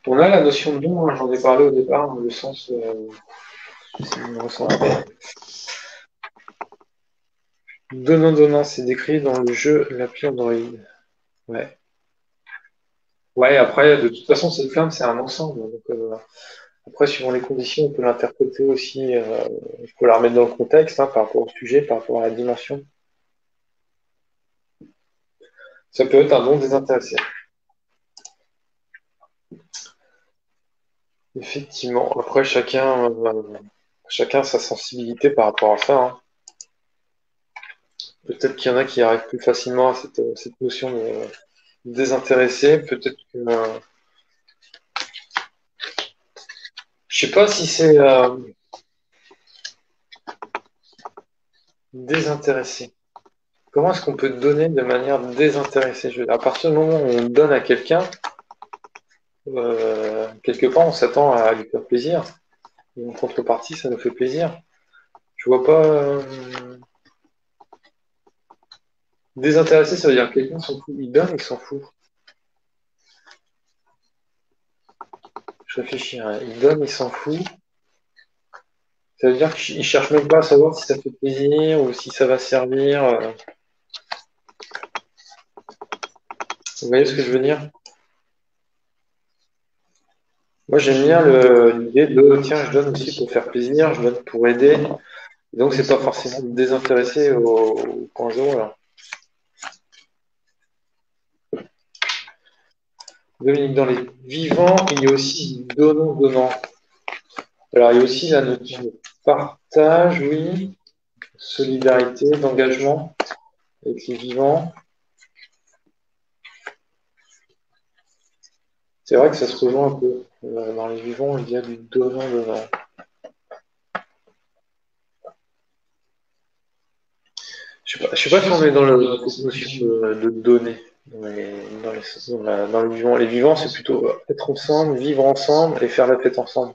On a la notion de don, hein, j'en ai parlé au départ, le sens, si vous me ressentez. Donnant-donnant, c'est décrit dans le jeu l'appli Android. Ouais. Ouais, après, de toute façon, cette flamme, c'est un ensemble. Donc, après, suivant les conditions, on peut l'interpréter aussi, il faut la remettre dans le contexte, hein, par rapport au sujet, par rapport à la dimension. Ça peut être un don désintéressé. Effectivement. Après, chacun sa sensibilité par rapport à ça, hein. Peut-être qu'il y en a qui arrivent plus facilement à cette notion de désintéressé. Peut-être que, je sais pas si c'est désintéressé. Comment est-ce qu'on peut donner de manière désintéressée? À partir du moment où on donne à quelqu'un, quelque part, on s'attend à lui faire plaisir. Et en contrepartie, ça nous fait plaisir. Je vois pas. Désintéressé, ça veut dire que quelqu'un s'en fout. Il donne, il s'en fout. Je réfléchis, hein. Il donne, il s'en fout. Ça veut dire qu'il cherche même pas à savoir si ça fait plaisir ou si ça va servir. Vous voyez ce que je veux dire? Moi, j'aime bien l'idée de tiens, je donne aussi pour faire plaisir, je donne pour aider. Et donc, c'est pas forcément désintéressé au point zéro, là. Dominique, dans les vivants, il y a aussi donnant-donnant. Alors, il y a aussi la notion de partage, oui, solidarité, d'engagement avec les vivants. C'est vrai que ça se rejoint un peu. Dans les vivants, il y a du donnant-donnant. Je sais pas si on est dans cette notion de donner. Dans les vivants. Les vivants, c'est plutôt être ensemble, vivre ensemble et faire la fête ensemble.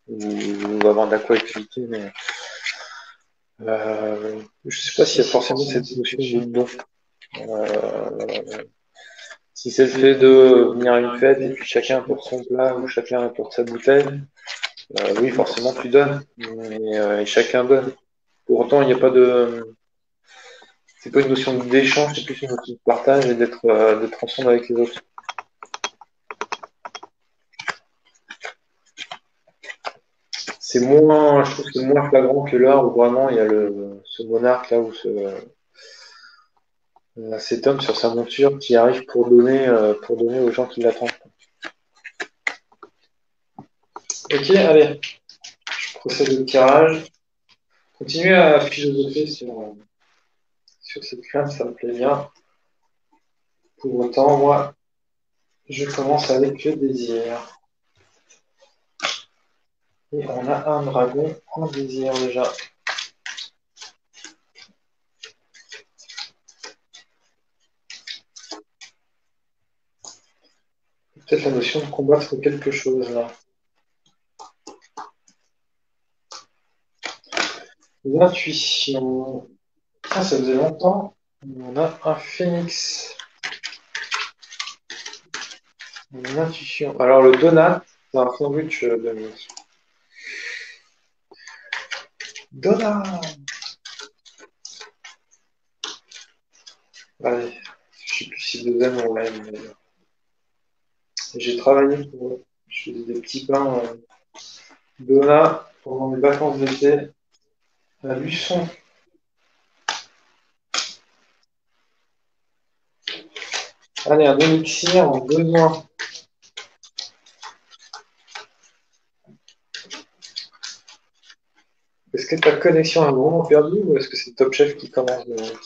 Ou avoir de la coactivité, mais je sais pas s'il y a forcément cette notion de don. Si c'est le fait de venir à une fête et puis chacun apporte son plat ou chacun apporte sa bouteille, oui, forcément tu donnes, mais et chacun donne. Pour autant, il n'y a pas de, c'est pas une notion d'échange, c'est plus une notion de partage et d'être ensemble avec les autres. C'est moins, je trouve que c'est moins flagrant que là où vraiment il y a ce monarque là où cet homme sur sa monture qui arrive pour donner aux gens qui l'attendent. Ok, allez, je procède au tirage. Continuez à philosopher sur cette crainte, ça me plaît bien. Pour autant, moi, je commence avec le désir. Et on a un dragon en désir déjà. Peut-être la notion de combattre quelque chose là. L'intuition. Ah, ça faisait longtemps. On a un phénix. Une intuition. Alors le donut, c'est un sandwich de donut. Allez, je sais plus si deuxième on l'aime. Mais... j'ai travaillé pour eux. Je faisais des petits pains donut pendant les vacances d'été à Luçon. Allez, un élixir en besoin. Est-ce que ta connexion est vraiment perdue ou est-ce que c'est Top Chef qui commence de mec?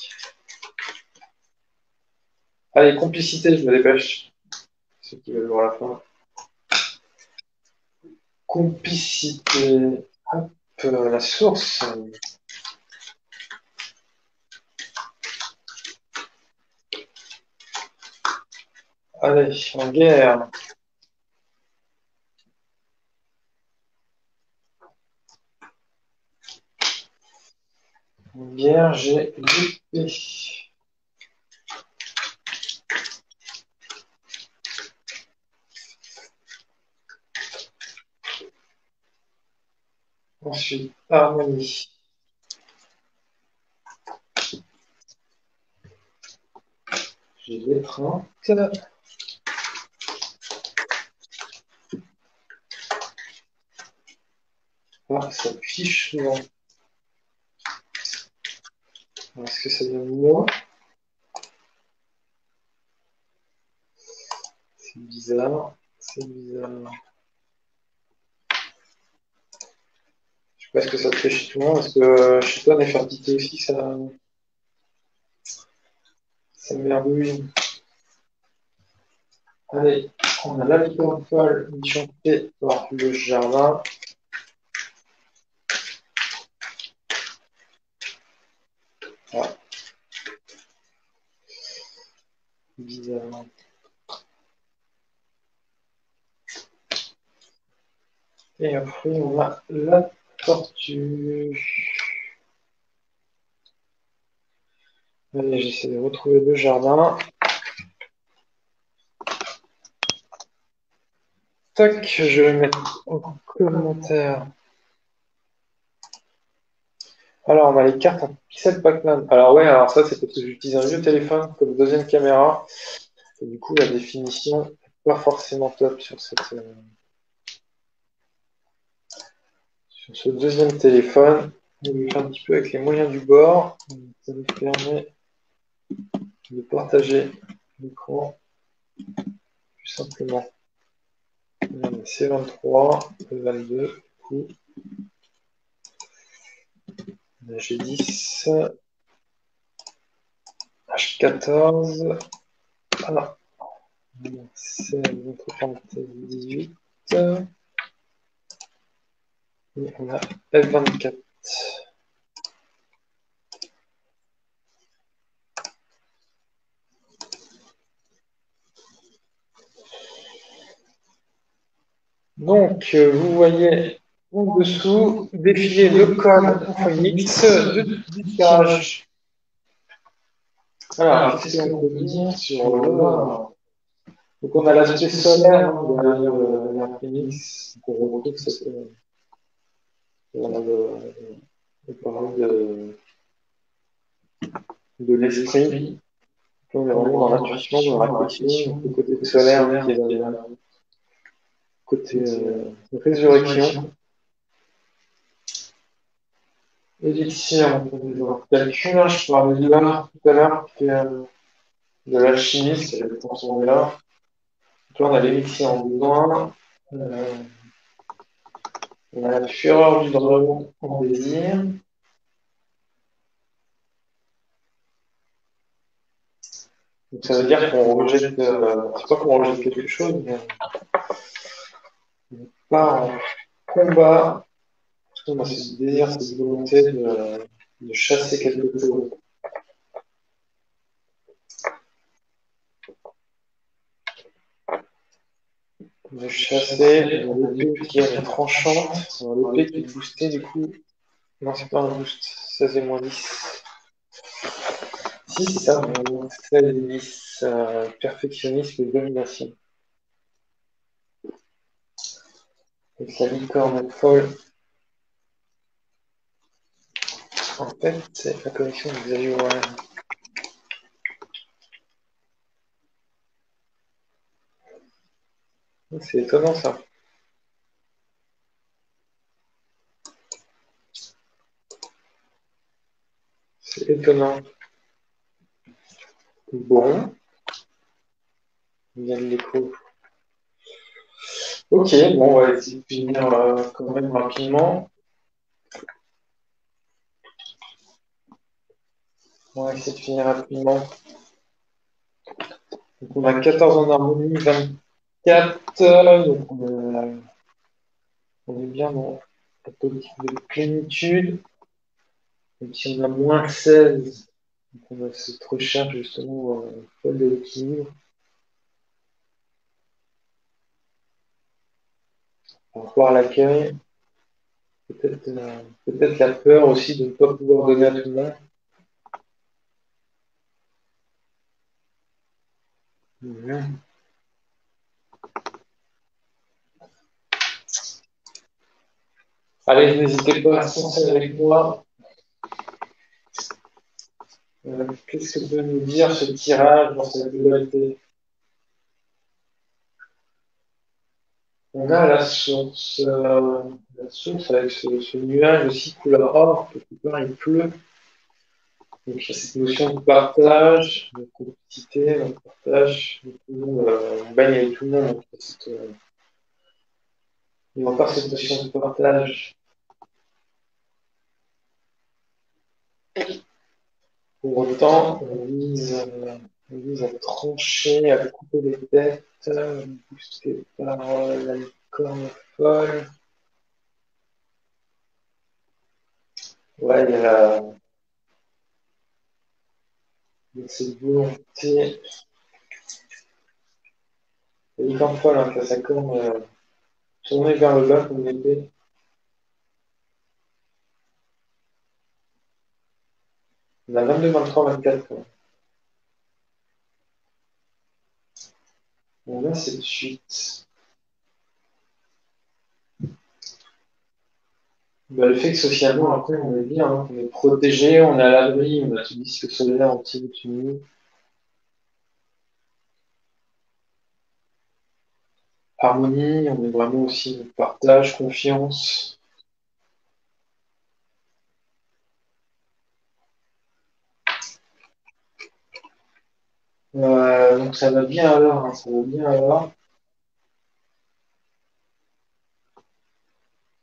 Allez, complicité, je me dépêche. Ceux qui veulent voir la fin. Complicité. Hop, la source. Allez, en guerre. En guerre, j'ai l'épée. Ensuite, harmonie. J'ai l'étreinte. Ah, ça fiche souvent. Est-ce que ça donne moi? C'est bizarre. C'est bizarre. Je sais pas ce que ça te fait chez toi. Est-ce que chez toi, Néfertiti aussi, ça merdouille? Allez, on a la licorne folle enchantée par le jardin. Ah. Bizarre. Et après, on a la tortue. Allez, j'essaie de retrouver le jardin. Tac, je vais mettre en commentaire. Alors, on a les cartes en pixel Pac-Man. Alors ouais, alors ça, c'est parce que j'utilise un vieux téléphone comme deuxième caméra. Et du coup, la définition n'est pas forcément top sur ce deuxième téléphone. On va faire un petit peu avec les moyens du bord. Ça nous permet de partager l'écran plus simplement. C23, E22, du coup, G10, H14, voilà, C18, et on a F24. Donc, vous voyez en dessous défiler le code Phoenix du tirage. Alors, qu'est-ce qu'on peut dire sur l'or? Donc, on a l'aspect solaire derrière la Phoenix. On retrouve cette. On parle de l'esprit. On est vraiment dans l'intuition, dans la réflexion, le côté solaire qui est là, côté résurrection. Élixir, on peut voir calcul, je parlais de l'art tout à l'heure, qui est de l'alchimie, qui est transformé là. Donc là, on a l'élixir en besoin. On a la fureur du dragon en désir. Donc ça veut dire qu'on rejette, c'est pas qu'on rejette quelque chose, mais on part en combat. C'est ce désir, cette volonté de chasser quelque chose. de chasser de l'épée qui est tranchante. Alors, l'épée qui est boostée, du coup. Non, c'est pas un boost. 16 et moins 10. Si, c'est ça. 16 et 10. Perfectionnisme et domination. Avec la licorne folle. En fait, c'est la connexion de Xavier Warren. C'est étonnant, ça. C'est étonnant. Bon. Il y a de l'écho. Ok, bon, on va essayer de finir quand même rapidement. On va essayer de finir rapidement. Donc, on a 14 en harmonie, 24. Donc, on est bien dans la politique de plénitude. Et si on a moins 16, donc on a cette recherche justement folle de l'équilibre. Par rapport à l'accueil, peut-être la peur aussi de ne pas pouvoir donner à tout le monde. Allez, n'hésitez pas à penser avec moi. Qu'est-ce que peut nous dire ce tirage dans sa globalité? On a la source avec ce nuage aussi couleur or, quelque part il pleut. Donc il y a cette notion de partage, de complicité, de partage, on baigne avec tout le monde. Donc, il y a encore cette notion de partage. Pour autant, on vise à trancher, à couper les têtes, boosté par la licorne folle. Ouais, il y a cette volonté. La licorne folle, hein, qui a sa corne tournée vers le bas comme une épée. On a 22, 23, 24. Quoi. On a cette suite. Bah, le fait que socialement, après, on est bien, hein, on est protégé, on est à l'abri, on a ce disque solaire anti-dessus. Harmonie, on est vraiment aussi partage, confiance. Donc ça va bien alors, hein, ça va bien alors.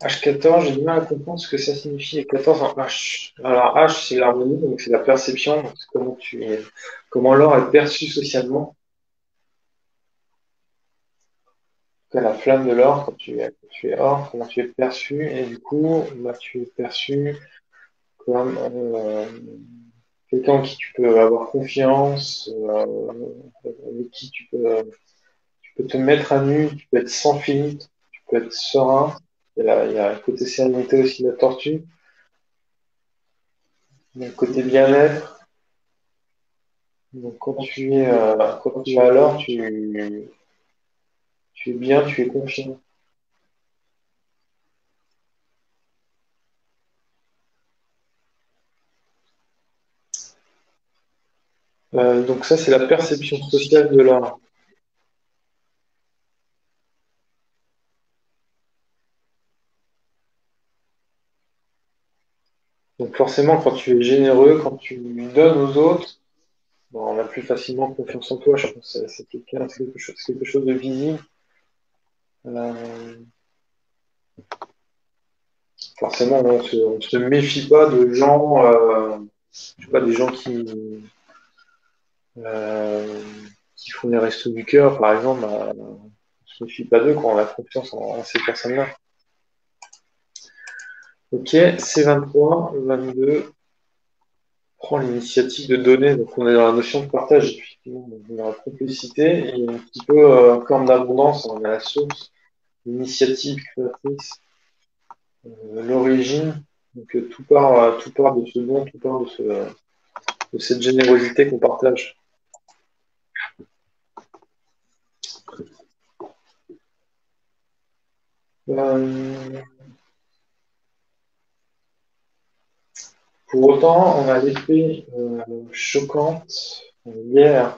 H14, j'ai du mal à comprendre ce que ça signifie les 14 en H. Alors H, c'est l'harmonie, donc c'est la perception, donc c'est comment l'or est perçu socialement. La flamme de l'or, quand tu es or, comment tu es perçu, et du coup, bah, tu es perçu comme quelqu'un en qui tu peux avoir confiance, avec qui tu peux te mettre à nu, tu peux être sans filtre, tu peux être serein. Il y a un côté sérénité aussi de la tortue. Il y a un côté bien-être. Donc quand tu es à l'or, tu es bien, tu es confiant. Donc ça, c'est la perception sociale de l'or. Donc forcément, quand tu es généreux, quand tu donnes aux autres, bon, on a plus facilement confiance en toi. Je pense que c'est quelque chose de visible. Forcément, on se méfie pas de gens, je sais pas, des gens qui font les restos du cœur, par exemple. On se méfie pas d'eux quand on a confiance en ces personnes-là. Ok, C23, 22, prend l'initiative de donner. Donc on est dans la notion de partage, effectivement, dans la complicité, et un petit peu comme d'abondance, on a la source, l'initiative créatrice, l'origine. Donc tout part de ce don, tout part de cette générosité qu'on partage. Pour autant, on a l'effet choquante hier.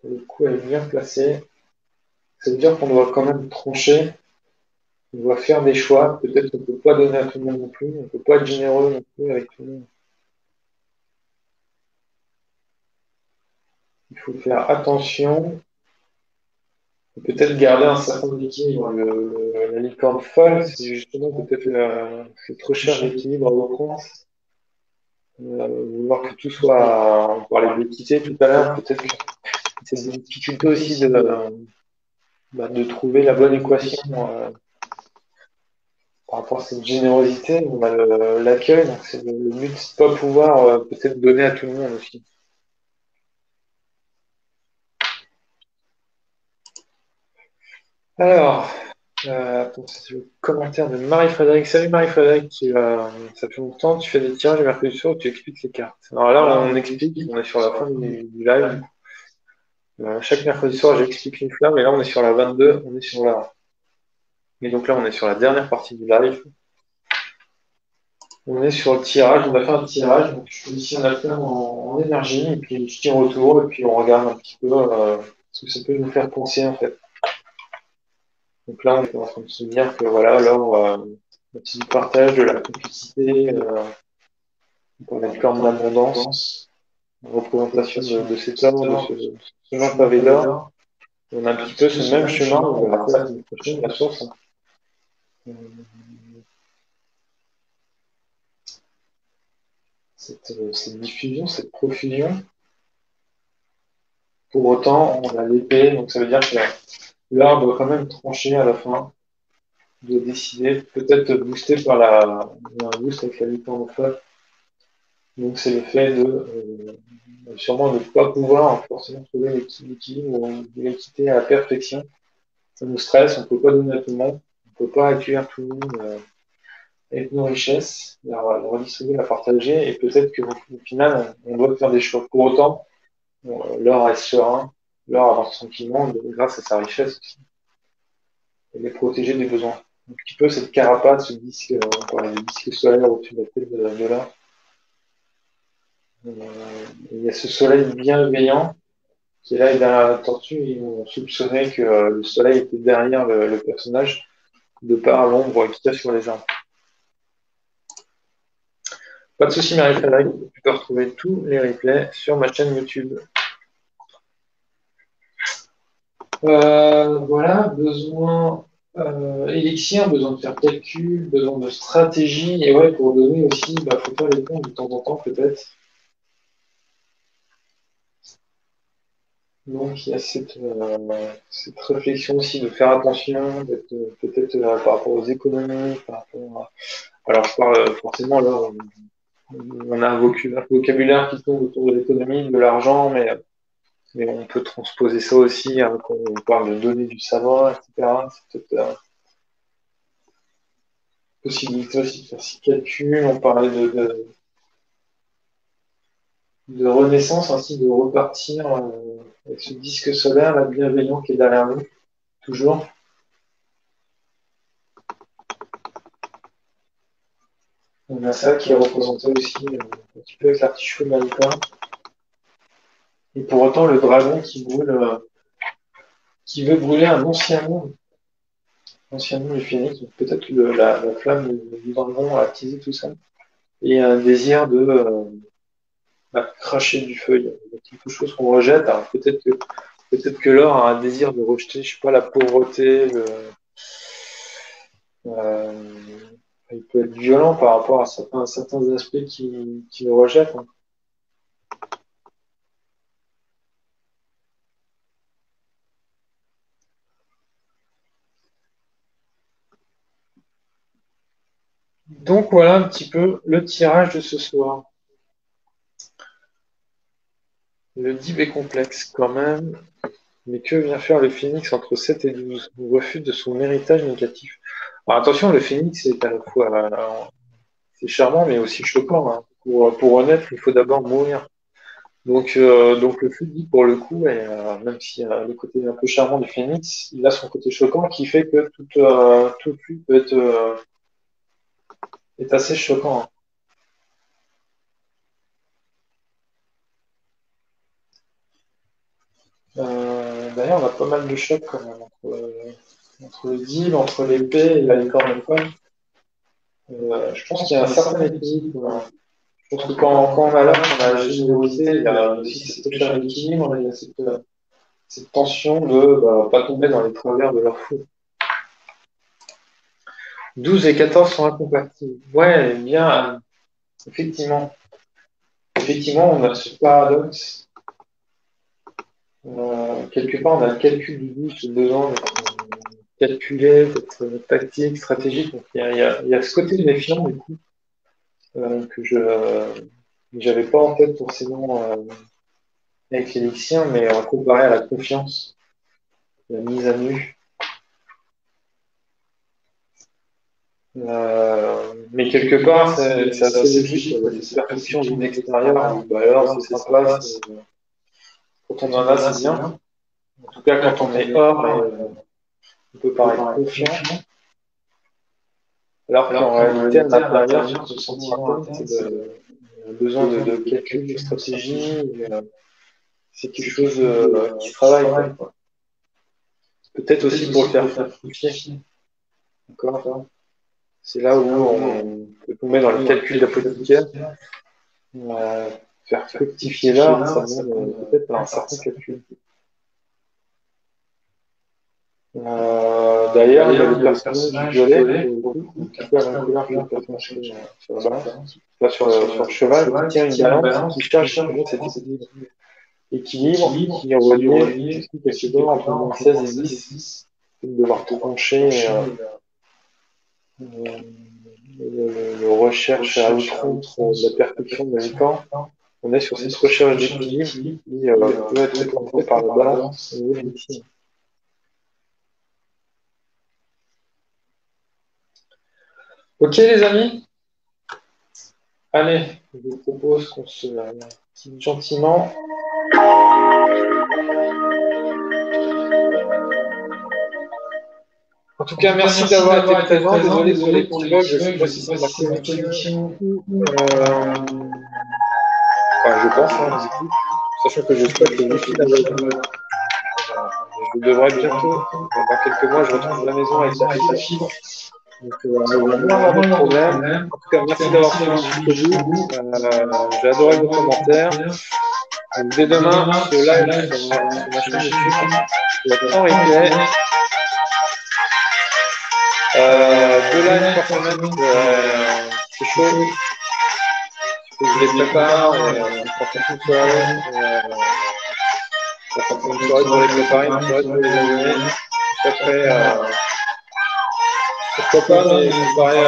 Le coup elle est bien placé. Ça veut dire qu'on doit quand même trancher. On doit faire des choix. Peut-être qu'on ne peut pas donner à tout le monde non plus. On ne peut pas être généreux non plus avec tout le monde. Il faut faire attention. Peut-être garder un certain équilibre. La licorne folle, c'est justement peut-être cette recherche d'équilibre à outrance. Vouloir que tout soit, on parlait d'équité tout à l'heure, peut-être que c'est une difficulté aussi de trouver la bonne équation par rapport à cette générosité. On a l'accueil, donc c'est le but, c'est de pas pouvoir peut-être donner à tout le monde aussi. Alors, attends, c'est le commentaire de Marie-Frédéric. Salut Marie-Frédéric, ça fait longtemps, tu fais des tirages le mercredi soir où tu expliques les cartes. Alors là, on explique, on est sur la fin du live. Chaque mercredi soir, j'explique une flamme, et là, on est sur la 22, on est sur la... Et donc là, on est sur la dernière partie du live. On est sur le tirage, on va faire un tirage, donc je positionne la flamme en énergie, et puis je tire autour, et puis on regarde un petit peu ce que ça peut nous faire penser en fait. Donc là, on est en train de se dire que voilà, alors, c'est du partage, de la complicité, on parlait de corne d'abondance, une représentation de cet or, de ce chemin pavé d'or. On a un petit peu ce même chemin, on verra ça la semaine prochaine, la source. Cette diffusion, cette profusion. Pour autant, on a l'épée, donc ça veut dire que l'arbre doit quand même trancher à la fin, doit décider, peut-être boosté par un boost avec la licorne au feu. Donc c'est le fait sûrement de ne pas pouvoir forcément trouver l'équilibre ou de l'équité à la perfection. Ça nous stresse, on ne peut pas donner à tout le monde, on ne peut pas accueillir tout le monde avec nos richesses, la redistribuer, la partager, et peut-être qu'au final, on doit faire des choix. Pour autant, l'or reste serein, l'or avance tranquillement grâce à sa richesse aussi. Elle est protégée des besoins. Un petit peu cette carapace, ce disque, on parlait du disque solaire au-dessus de la tête de l'or. Il y a ce soleil bienveillant qui est là et derrière la tortue. Ils ont soupçonné que le soleil était derrière le personnage de par l'ombre qu'il y a sur les arbres. Pas de souci, Marie-Frédéric. Tu peux retrouver tous les replays sur ma chaîne YouTube. Voilà, besoin élixir, besoin de faire calcul, besoin de stratégie. Et ouais, pour donner aussi, faut faire les comptes de temps en temps peut-être. Donc il y a cette réflexion aussi de faire attention, d'être peut-être par rapport aux économies, par rapport à... Alors je parle forcément là, on a un vocabulaire qui tourne autour de l'économie, de l'argent, mais on peut transposer ça aussi quand on parle de donner du savoir, etc. C'est peut-être possibilité aussi de faire ces calculs. On parlait de renaissance, ainsi de repartir avec ce disque solaire, la bienveillant qui est derrière nous, toujours. On a ça qui est représenté aussi un petit peu avec l'artichaut malika. Et pour autant, le dragon qui brûle, qui veut brûler un ancien monde du phénix. Peut-être que la flamme du dragon a attisé tout ça. Et un désir de cracher du feu. Il y a quelque chose qu'on rejette. Alors peut-être que l'or a un désir de rejeter, je sais pas, la pauvreté, il peut être violent par rapport à certains aspects qui le rejettent. Hein. Donc voilà un petit peu le tirage de ce soir. Le dib est complexe quand même. Mais que vient faire le phénix entre 7 et 12? On refuse de son héritage négatif. Alors attention, le phénix est à la fois c'est charmant mais aussi choquant, hein. Pour renaître, il faut d'abord mourir. Donc le flux dit pour le coup, et, même si le côté un peu charmant du phénix, il a son côté choquant qui fait que tout flux peut être est assez choquant, hein. D'ailleurs, on a pas mal de chocs quand même entre le deal, entre l'épée et la licorne de pomme. Je pense qu'il y a un certain équilibre, hein. Je pense que quand on a l'art, on a la générosité, il y a aussi cette recherche d'équilibre, il y a cette tension de pas tomber dans les travers de leur fou. 12 et 14 sont incompatibles. Ouais, bien, effectivement. Effectivement, on a ce paradoxe. Quelque part, on a le calcul du 12, ce besoin d'être calculé, d'être tactique, stratégique. Donc, il y a ce côté méfiant, du coup, que j'avais pas en tête forcément avec les Lixiens, mais comparé à la confiance, la mise à nu. Mais quelque part, c'est assez logique. Il y a cette perception d'une extérieure. Bah alors, c'est sympa. Quand on en a, c'est bien. En tout cas, quand on est hors, on peut paraître confiant. Alors qu'en réalité, à l'intérieur, sur ce sentiment, c'est le besoin de calcul, de stratégie. C'est quelque chose qui se travaille, quoi. Peut-être aussi pour le faire fructifier. D'accord. C'est là où on peut tomber dans le calcul d'apothicaire. Faire fructifier l'art, ça demande peut-être un certain calcul. D'ailleurs, il y a le personnage violet, qui peut avoir une couleur que le personnage sur la balance, pas sur le cheval, qui tient une balance, qui cherche cet équilibre, qui est relié quelque part entre moins 16 et 10, de devoir trancher le recherche à outrance de la perfection de la licorne. On est sur cette recherche d'équilibre qui peut être portée par la balance au niveau de l'ici. Ok les amis, allez, je vous propose qu'on se quitte gentiment. En tout cas, merci d'avoir été présent. Désolé pour les petits bugs, je sais pas si c'est ma connexion ou je pense, hein, du coup, sachant que j'espère que le wifi je devrais bientôt, dans quelques mois, je retrouve la maison avec la fibre. Donc, on va moins avoir de problème. En tout cas, merci d'avoir suivi jusqu'au bout. J'ai adoré vos commentaires. Donc, dès demain, ce live sur ma chaîne YouTube, le temps replay. 2 lives par semaine, c'est chaud. Je les prépare, on prend toute une soirée. On prend une soirée pour les préparer, une soirée pour les animer. Après, pourquoi pas, mais comparé à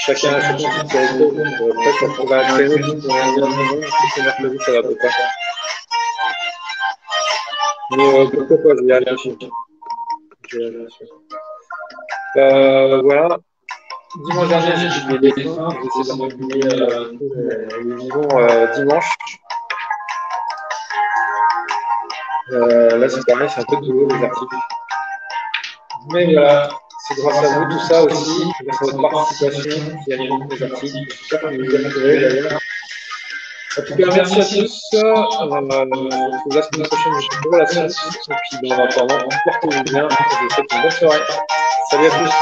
chacun a son petit territoire. Après, quand on va à créer pour un monde, c'est mercredi, ça va pas. Mais pourquoi pas, je vais y réfléchir. Voilà. Dimanche dernier, j'ai publié des dessins. J'essaie d'en publier les vivants dimanche. Là, c'est pareil, c'est un peu de boulot, les articles. Mais voilà, c'est grâce à vous, tout ça aussi, grâce à votre participation qui anime les articles. J'espère que vous avez adoré d'ailleurs. En tout cas, merci à tous. On se retrouve la semaine prochaine pour la suite. Et puis, en attendant, portez-vous bien. Je vous souhaite une bonne soirée. Salut à tous.